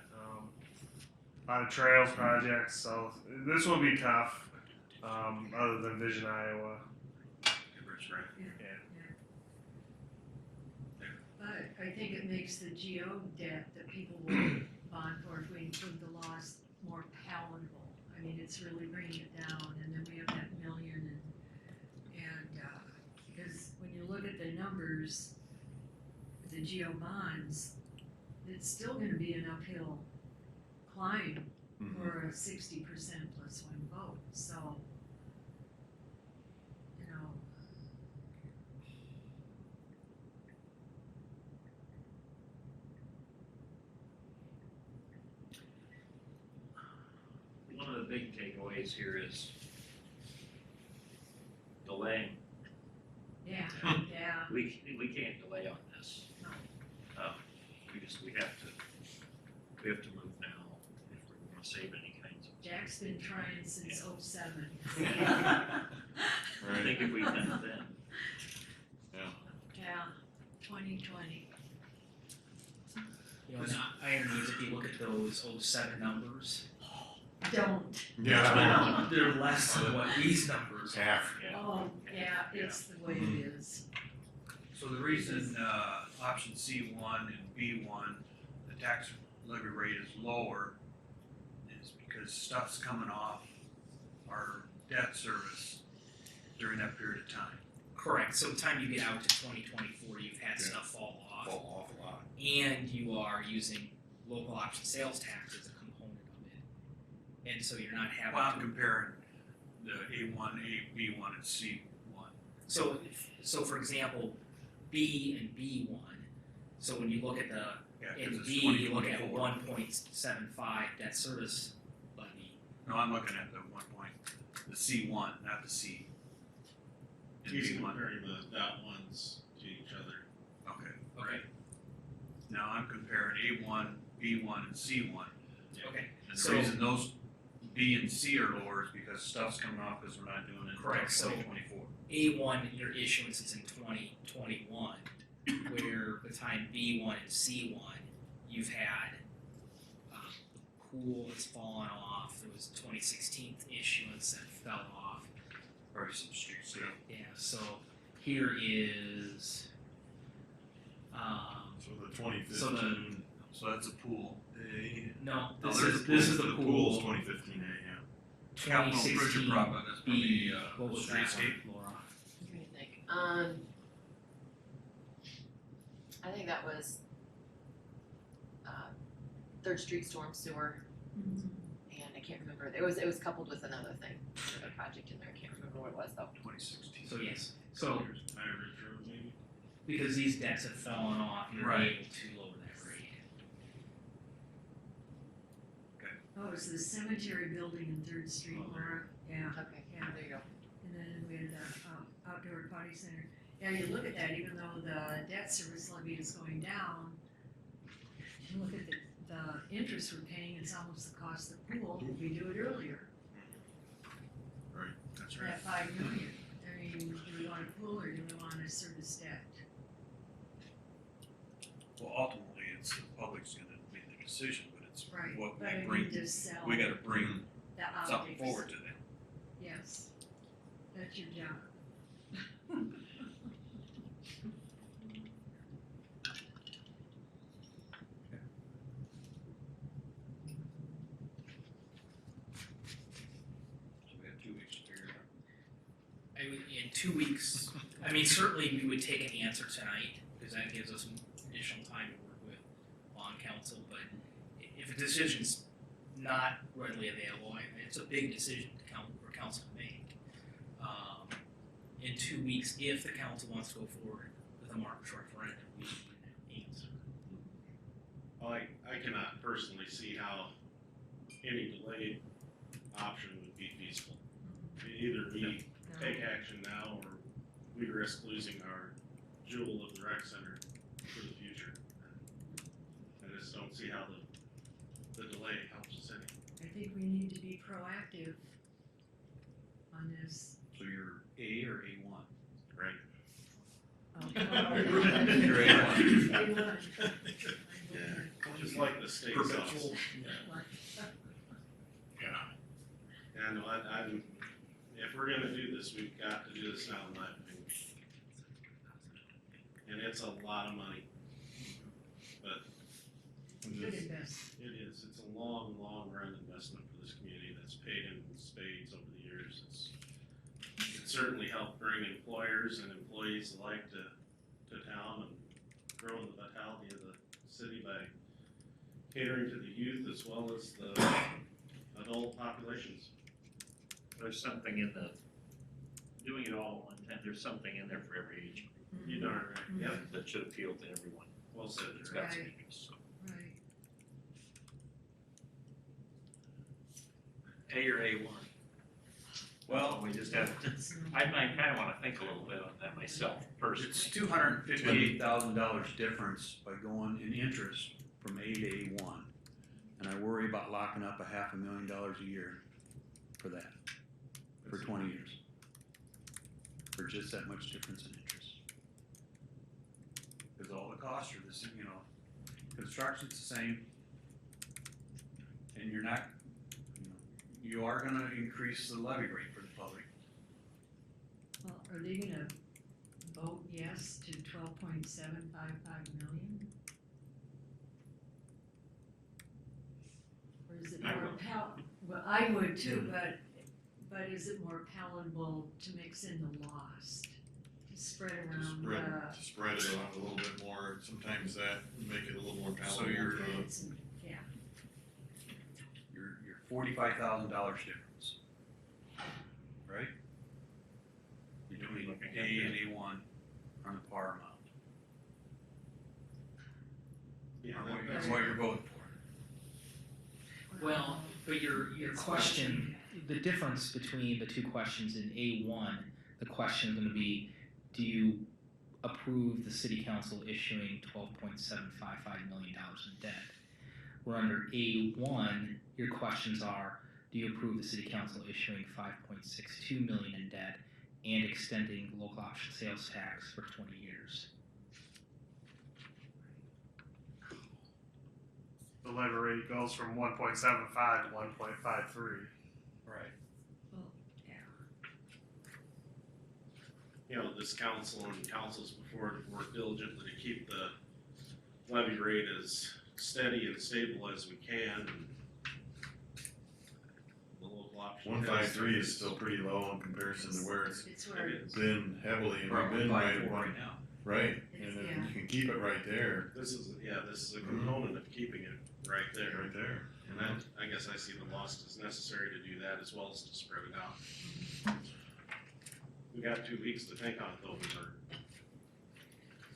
A lot of trails projects, so this will be tough, other than Vision Iowa. But I think it makes the geo debt that people will bond for if we include the loss more palatable. I mean, it's really bringing it down, and then we have that million and because when you look at the numbers, the geo bonds, it's still gonna be an uphill climb for a 60% plus one vote, so, you know. One of the big takeaways here is delaying. Yeah, yeah. We can't delay on this. No. We have to move now if we're gonna save any kinds of. Jack's been trying since '07. I think if we done it then. Yeah, 2020. You know, irony is if you look at those 07 numbers, Don't. Yeah. they're less than what these numbers are. Half. Oh, yeah, it's the way it is. So the reason, option C1 and B1, the tax levy rate is lower is because stuff's coming off our debt service during that period of time. Correct. So the time you get out to 2024, you've had stuff fall off, Fall off a lot. and you are using local option sales tax as a component of it, and so you're not having. Well, I'm to, comparing the A1, B1, and C1. so for example, B and B1. So when you look at the Yeah, in 'cause B, it's you look at 2024. 1.75 debt service levy. No, I'm looking at the C1, not the C. And He's B1. comparing the dot ones to each other. Okay, Okay. now I'm comparing A1, B1, and C1. Okay. And the So- reason those B and C are lower is because stuff's coming off because we're not doing it until Correct, so- 2024. A1, your issuance is in 2021, where the time B1 and C1, you've had pool that's fallen off. There was 2016 issuance that fell off. Or some street sale. Yeah, so here is, So the 2015. So that's a pool. no, No, this there's is a this is The the pool's pool. 2015 A, yeah. Capital bridge 2016 improvement, that's B. probably, What was that one, streetscape. Laura? What do you think? I think that was, Third Street Storm Sewer, and I can't remember, it was coupled with another thing, another project in there, I can't remember what it was though. 2016. So yes, so Irish Road maybe? because these debts have fallen off, you're Right. able to lower that rate. Oh, it was the cemetery building in Third Street, Laura. Yeah, Okay, Yeah. there you go. and then we had the outdoor potty center. Yeah, you look at that, even though the debt service levy is going down, you look at the interest we're paying, it's almost the cost of the pool, if we do it earlier. That's That 5 million, I mean, do we want a pool or do we want a service debt? Well, ultimately, it's the public's gonna make the decision, but it's Right, what but I we mean bring, to sell we gotta bring the something optics. forward to that. Yes, that's your job. So we have 2 weeks to figure it out. In 2 weeks, I mean, certainly we would take an answer tonight, because that gives us some additional time to work with bond counsel, but if a decision's not readily available, it's a big decision for council to make. In 2 weeks, if the council wants to go forward with a March referendum, we need an answer. Well, I cannot personally see how any delayed option would be feasible. Either we take action now, or we risk losing our jewel of the rec center for the future. I just don't see how the delay helps us any. I think we need to be proactive on this. So you're A or A1? Right. You're A1. Just like the state Perpetual. sauce. Yeah, no, I'm, if we're gonna do this, we've got to do this now, in my opinion. And it's a lot of money. But Good investment. it is, it's a long, long run investment for this community that's paid in spades over the years. It certainly helped bring employers and employees alike to town and growing the vitality of the city by catering to the youth as well as the adult populations. There's something in doing it all at one time, there's something in there for every age. You darn right, yep, That should appeal to everyone. well said. It's got some Right. use, so. Right. A or A1? Well, we just have to, I might kinda wanna think a little bit on that myself personally. It's $258,000 difference by going in interest from A to A1. And I worry about locking up $500,000 a year for that, for 20 years. For just that much difference in interest. Because all the costs are the same, construction's the same. And you're not, you are gonna increase the levy rate for the public. Well, are they gonna vote yes to 12.755 million? Or is it I more would. well, I would too, but is it more palatable to mix in the lost? To spread around To spread it out a little bit more, sometimes that would make it a little more palatable. So you're, yeah, Your $45,000 difference. Right? Between A and A1 on the par amount. Yeah, That's what you're voting for. Well, but your question, the difference between the two questions in A1, the question is gonna be, do you approve the city council issuing $12.755 million in debt? Where under A1, your questions are, do you approve the city council issuing $5.62 million in debt and extending local option sales tax for 20 years? The levy rate goes from 1.75 to 1.53. Right. well, yeah. This council and councils before have worked diligently to keep the levy rate as steady and stable as we can. And the local option. 153 is still pretty low in comparison to where it's It's where It is. been heavily, and We're we've been right, right now. right, It's- and yeah. if you can keep it right there, This is a component of keeping it right there. right there. And I guess I see the loss as necessary to do that as well as to spread it out. We got 2 weeks to think on it though,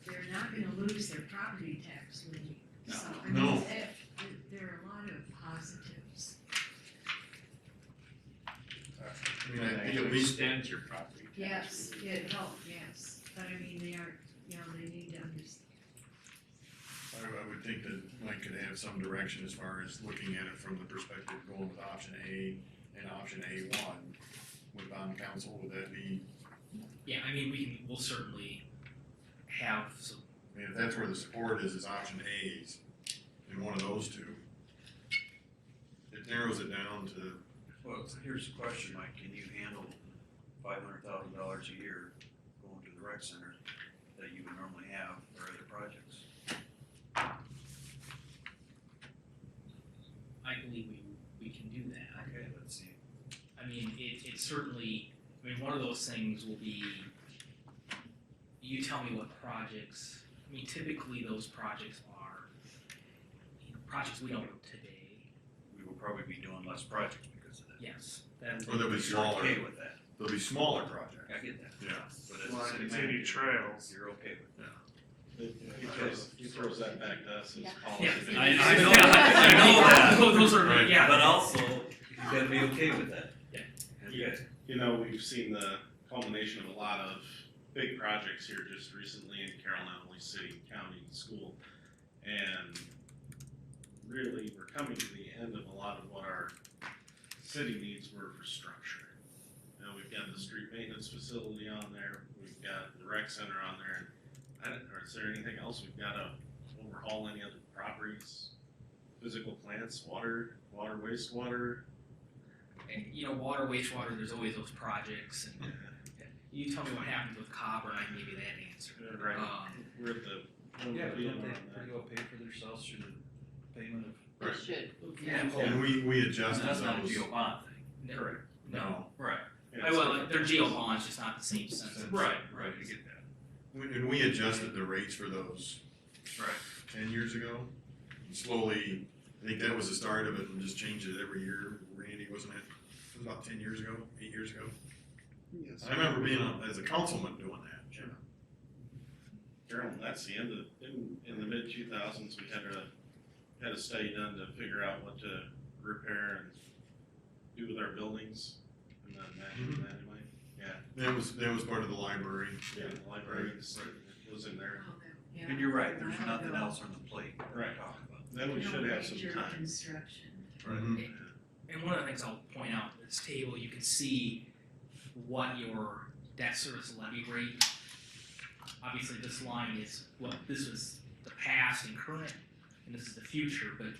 They're not gonna lose their property tax relief. No. So, I No. mean, there are a lot of positives. I mean, I think at least, Extends your property tax. Yes, it helped, yes, but I mean, they are, they need to understand. I would think that Mike could have some direction as far as looking at it from the perspective of going with option A and option A1 with bond council, would that be, Yeah, I mean, we'll certainly have some, I mean, if that's where the support is option A's in one of those two, it narrows it down to Well, here's the question, Mike, can you handle $500,000 a year going to the rec center that you would normally have for other projects? I believe we can do that. Okay, let's see. I mean, it certainly, I mean, one of those things will be, you tell me what projects, I mean, typically those projects are, projects we don't do today, We will probably be doing less projects because of that. yes. That, Or they'll be You're smaller, okay with that? they'll be smaller projects. I get that. Yeah. But as Well, a I city can see manager, trails. you're okay with that? He throws that back to us as Yeah. policy. yeah, I know I know that. Those are, Right. yeah. But also, you gotta be okay with that. Yeah. Okay. You know, we've seen the culmination of a lot of big projects here just recently in Carroll, not only city, county, school. And really, we're coming to the end of a lot of what our city needs were for structure. You know, we've got the street maintenance facility on there, we've got the rec center on there, and or is there anything else? We've gotta overhaul any other properties, physical plants, water, wastewater. And, you know, water, wastewater, there's always those projects, and you tell me what happened with copper, and I can give you that answer. Right, Um, we're at the. Yeah, but being don't they on that. pretty well pay for themselves through the payment of? It should. And we adjusted That's not a those. geo bond thing. No, Correct. no. Right. Yeah, I, well, so- they're geo bonds, just not the same sense. Right, I get that. And we adjusted the rates for those Right. 10 years ago. Slowly, I think that was the start of it, and just changed it every year. Randy, wasn't it? It was about 10 years ago, 8 years ago. Yes. I remember being as a councilman doing that. Yeah. Carroll, that's the end of, in the mid 2000s, we had a study done to figure out what to repair and do with our buildings. And then anyway, yeah, That was part of the library. yeah, the library was in there. And you're right, there's nothing else on the plate to Right. talk about. Then we should have some time. Construction. Mhm. And one of the things I'll point out in this table, you can see what your debt service levy rate. Obviously, this line is what this was the past and current, and this is the future. But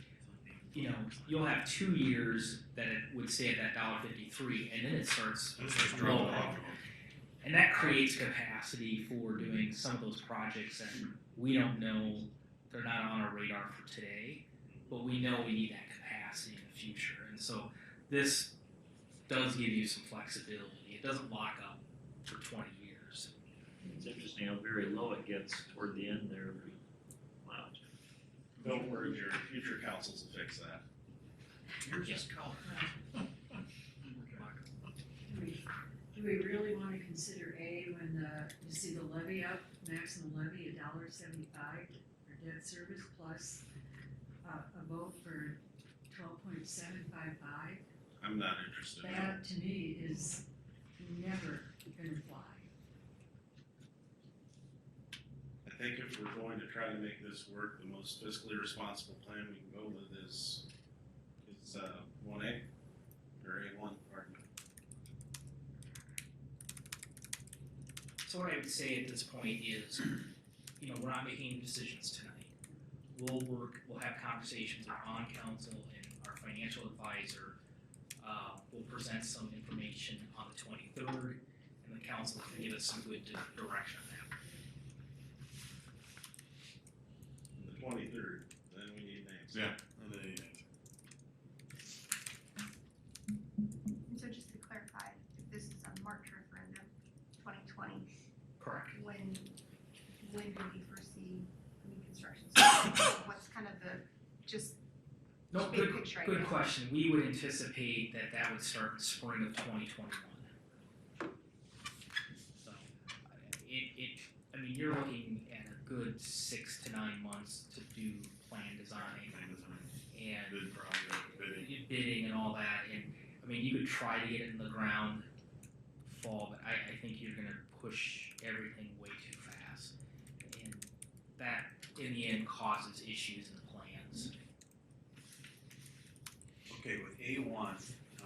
you know, you'll have 2 years that it would stay at that $1.53, and then it starts It's just dropping lower. off. And that creates capacity for doing some of those projects that we don't know, they're not on our radar for today, but we know we need that capacity in the future. And so this does give you some flexibility. It doesn't lock up for 20 years. It's interesting how very low it gets toward the end there. Wow. Don't worry, your future councils will fix that. You're just calling. Do we really wanna consider A when you see the levy up, maximum levy, $1.75 for debt service plus a vote for 12.755? I'm not interested in it. That to me is never gonna fly. I think if we're going to try to make this work, the most fiscally responsible plan we can go with is 1A, or A1, pardon me. So what I would say at this point is, you know, we're not making any decisions tonight. We'll have conversations with on council and our financial advisor. We'll present some information on the 23rd, and the council can give us some good direction on that. The 23rd, then we need names. Yeah. And then, So just to clarify, if this is a March referendum, 2020, Correct. when do we foresee new construction? What's kind of the, just No, big good, picture, I good guess? question. We would anticipate that would start in spring of 2021. So, I mean, you're looking at a good 6 to 9 months to do plan design and bid project, bidding. and all that. And I mean, you could try to get it in the ground fall, but I think you're gonna push everything way too fast. And that, in the end, causes issues in the plans. Okay, with A1,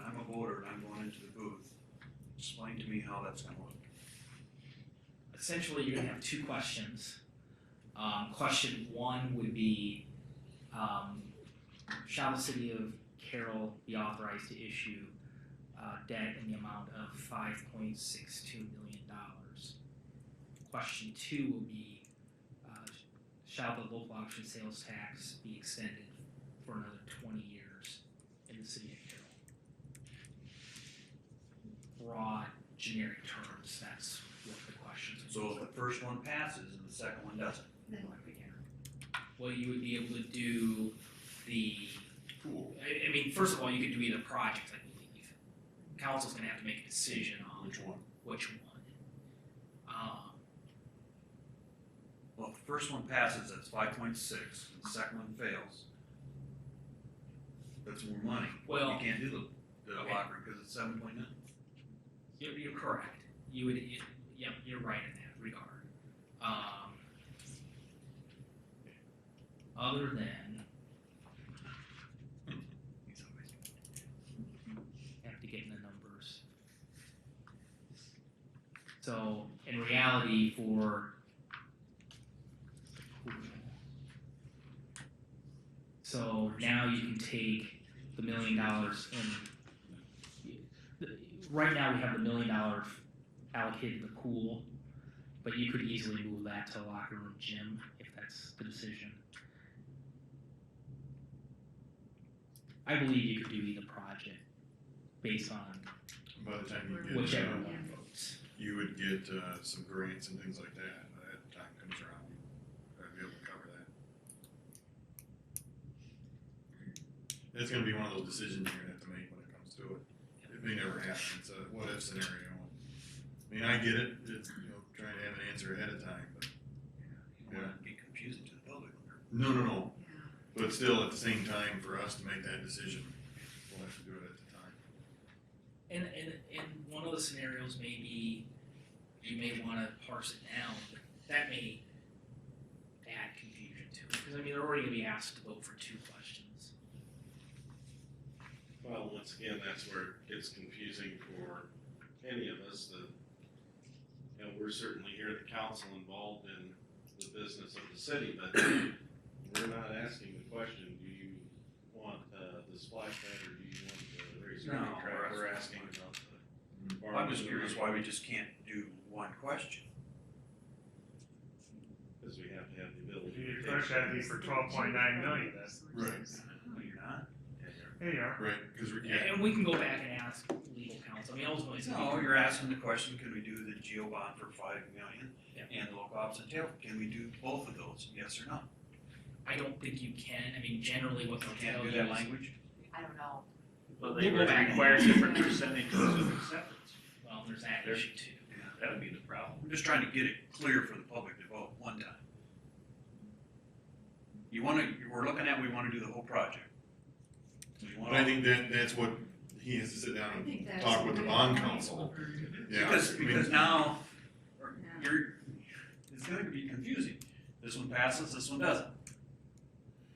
I'm a voter and I'm going into the booth. Explain to me how that's gonna look. Essentially, you're gonna have 2 questions. Question 1 would be, shall the city of Carroll be authorized to issue debt in the amount of $5.62 million. Question 2 will be, shall the local option sales tax be extended for another 20 years in the city of Carroll? Broad, generic terms, that's what the questions would So be. if the first one passes and the second one doesn't, Well, you would be able to do the, Cool. I mean, first of all, you could do either project, I believe. Council's gonna have to make a decision on Which one? which one. well, if the first one passes, that's 5.6, and the second one fails. That's more money. Well- You can't do the Okay. locker room because it's 7.9. You're correct. You would, yep, you're right in that regard. Other than, have to get in the numbers. So, in reality, for so now you can take the $1 million and right now we have the $1 million allocated to the pool, but you could easily move that to locker room gym if that's the decision. I believe you could do either project based on By the time you get, whichever one votes. you would get, some grants and things like that, by that time comes around, I'd be able to cover that. It's gonna be one of those decisions you're gonna have to make when it comes to it. It may never happen, it's a what if scenario. I mean, I get it, it's, trying to have an answer ahead of time, but, You don't want it to get confusing to the public. no. But still, at the same time, for us to make that decision, we'll have to do it at the time. And one of the scenarios may be, you may wanna parse it down, but that may add confusion to it, because I mean, they're already gonna be asked to vote for 2 questions. Well, once again, that's where it gets confusing for any of us, we're certainly here at the council involved in the business of the city, but we're not asking the question, do you want, the splash pad or do you want the racer No, track? we're We're asking about the. I'm just curious why we just can't do one question. Because we have to have the ability. Your to take question would be for 12.9 million then. Right. No, you're not. There you are. Right, cause, yeah, And we can go back and ask legal counsel, I mean, ultimately it's gonna No, be. you're asking the question, can we do the geo bond for 5 million Yeah. and the local option tail? Can we do both of those, yes or no? I don't think you can, I mean, generally what they'll Can't tell do you that is. language? I don't know. Well, We'll they go would back and require ask. different percentages of acceptance. Well, there's that There- issue too. Yeah. That would be the problem. I'm just trying to get it clear for the public to vote one time. We're looking at, we wanna do the whole project. So you but wanna- I think that's what, he has to sit down and talk with the bond council. Yeah, Because, I mean, because now, it's gonna be confusing. This one passes, this one doesn't.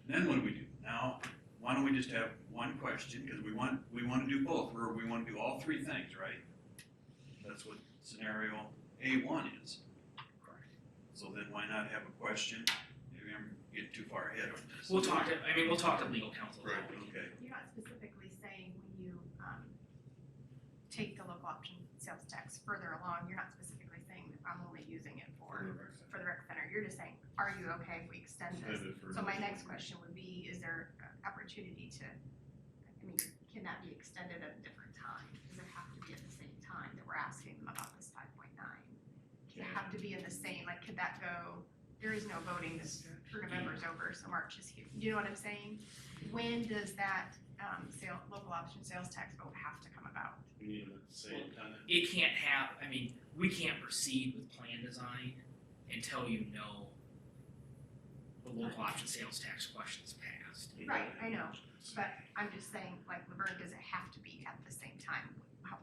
Then what do we do? Now, why don't we just have one question, because we want to do both, or we want to do all 3 things, right? That's what scenario A1 is. So then why not have a question? Maybe I'm getting too far ahead of this. We'll talk to legal counsel. Right. Okay. You're not specifically saying when you, take the local option sales tax further along, you're not specifically saying that I'm only using it for the rec center. You're just saying, are you okay if we extend this? So my next question would be, is there an opportunity to, I mean, can that be extended at a different time? Does it have to be at the same time that we're asking them about this 5.9? Does it have to be in the same, like, could that go, there is no voting this, for November's over, so March is here. Do you know what I'm saying? When does that, local option sales tax vote have to come about? We need them at the same time. It can't have, I mean, we can't proceed with plan design until you know the local option sales tax question's passed. Right, I know, but I'm just saying, like, Laverne, does it have to be at the same time?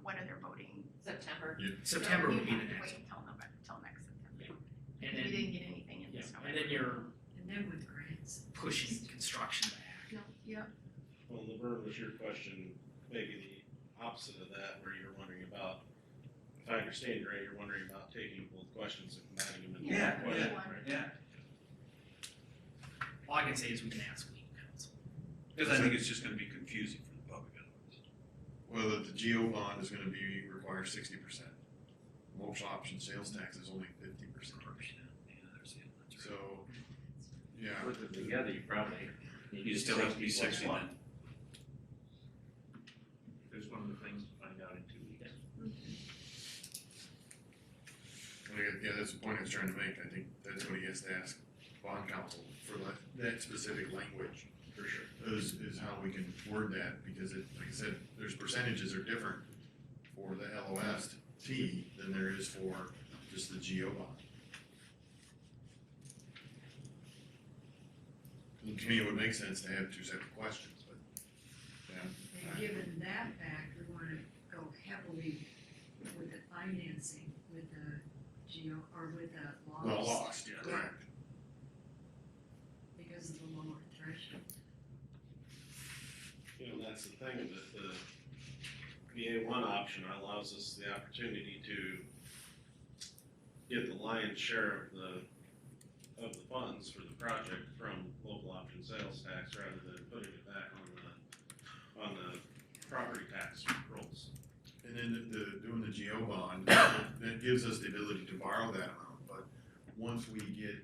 What are their voting? September. September So would be the You have to next wait until November, till next September. And We then, didn't get anything in yeah, this and November. then you're And then with grants. pushing construction back. No, yeah, Well, Laverne, was your question maybe the opposite of that, where you're wondering about, if I understand you right, you're wondering about taking both questions and combining them into Yeah, one question, yeah. right? Yeah, All I can say is we can ask legal counsel. because I think it's just gonna be confusing for the public otherwise. well, that the GO bond is gonna be, require 60%. Most option sales tax is only 50%. So, yeah, Put it together, you probably. You still have to be 60 one. then. There's one of the things to find out in 2 weeks. yeah, that's the point I was trying to make. I think that's what he has to ask bond counsel for that specific language. For sure. Is how we can word that, because it, like I said, there's percentages are different for the LOS T than there is for just the GO bond. And to me, it would make sense to have two separate questions, but, yeah. And given that fact, we wanna go heavily with the financing, with the or with the Well, loss, lost, yeah, correct. because of the lower threshold. You know, that's the thing, that the VA1 option allows us the opportunity to get the lion's share of the funds for the project from local option sales tax rather than putting it back on the property tax rolls. And then doing the GO bond, that gives us the ability to borrow that amount, but once we get,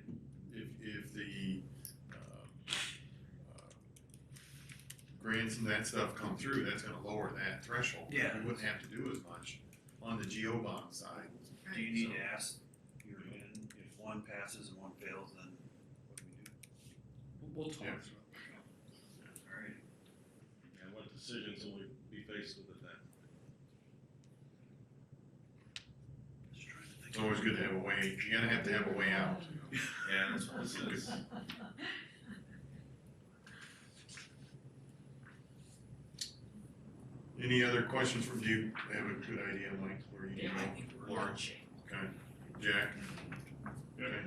if the, grants and that stuff come through, that's gonna lower that threshold. Yeah. We wouldn't have to do as much on the GO bond side. Do you need to ask your, if one passes and one fails, then what do we do? We'll talk. Yeah. Alright. And what decisions will we be faced with at that? Just trying to think. It's always good to have a way, you're gonna have to have a way out. Yeah, that's what it says. Any other questions from you? I have a good idea, Mike, where you Yeah, can I go. think we're in Laura? good shape. Okay, Jack? Okay.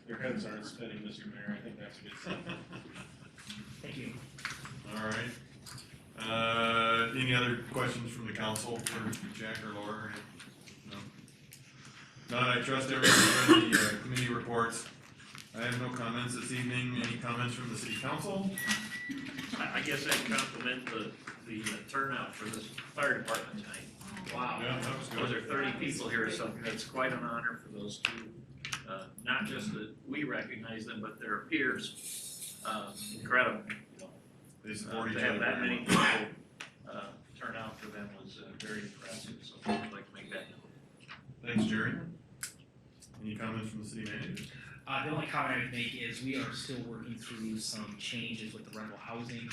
Your heads aren't spinning, Mr. Mayor, I think that's a good sign. Thank you. All right. Any other questions from the council for Jack or Laura? No? Not, I trust everyone read the committee reports. I have no comments this evening. Any comments from the city council? I guess I'd compliment the turnout for this fire department tonight. Wow. Yeah, that was Those good. are 30 people here, so it's quite an honor for those two. Not just that we recognize them, but their peers. Incredible. They support each To other. have that very many well. people turn out for them was very impressive, so I'd like to make that known. Thanks, Jerry. Any comments from the city manager? The only comment I would make is we are still working through some changes with the rental housing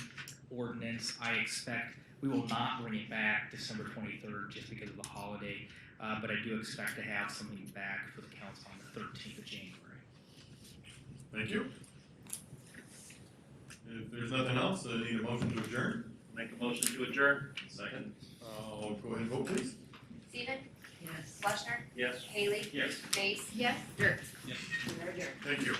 ordinance. I expect we will not bring it back December 23rd just because of the holiday, but I do expect to have something back for the council on the 13th of January. Thank you. If there's nothing else, I need a motion to adjourn. Make a motion to adjourn. Second. I'll go ahead and vote, please. Steven, Yes. Fleischner, Yes. Haley, Yes. Base. Yes. Dirt. Yes. We're adjourned. Thank you.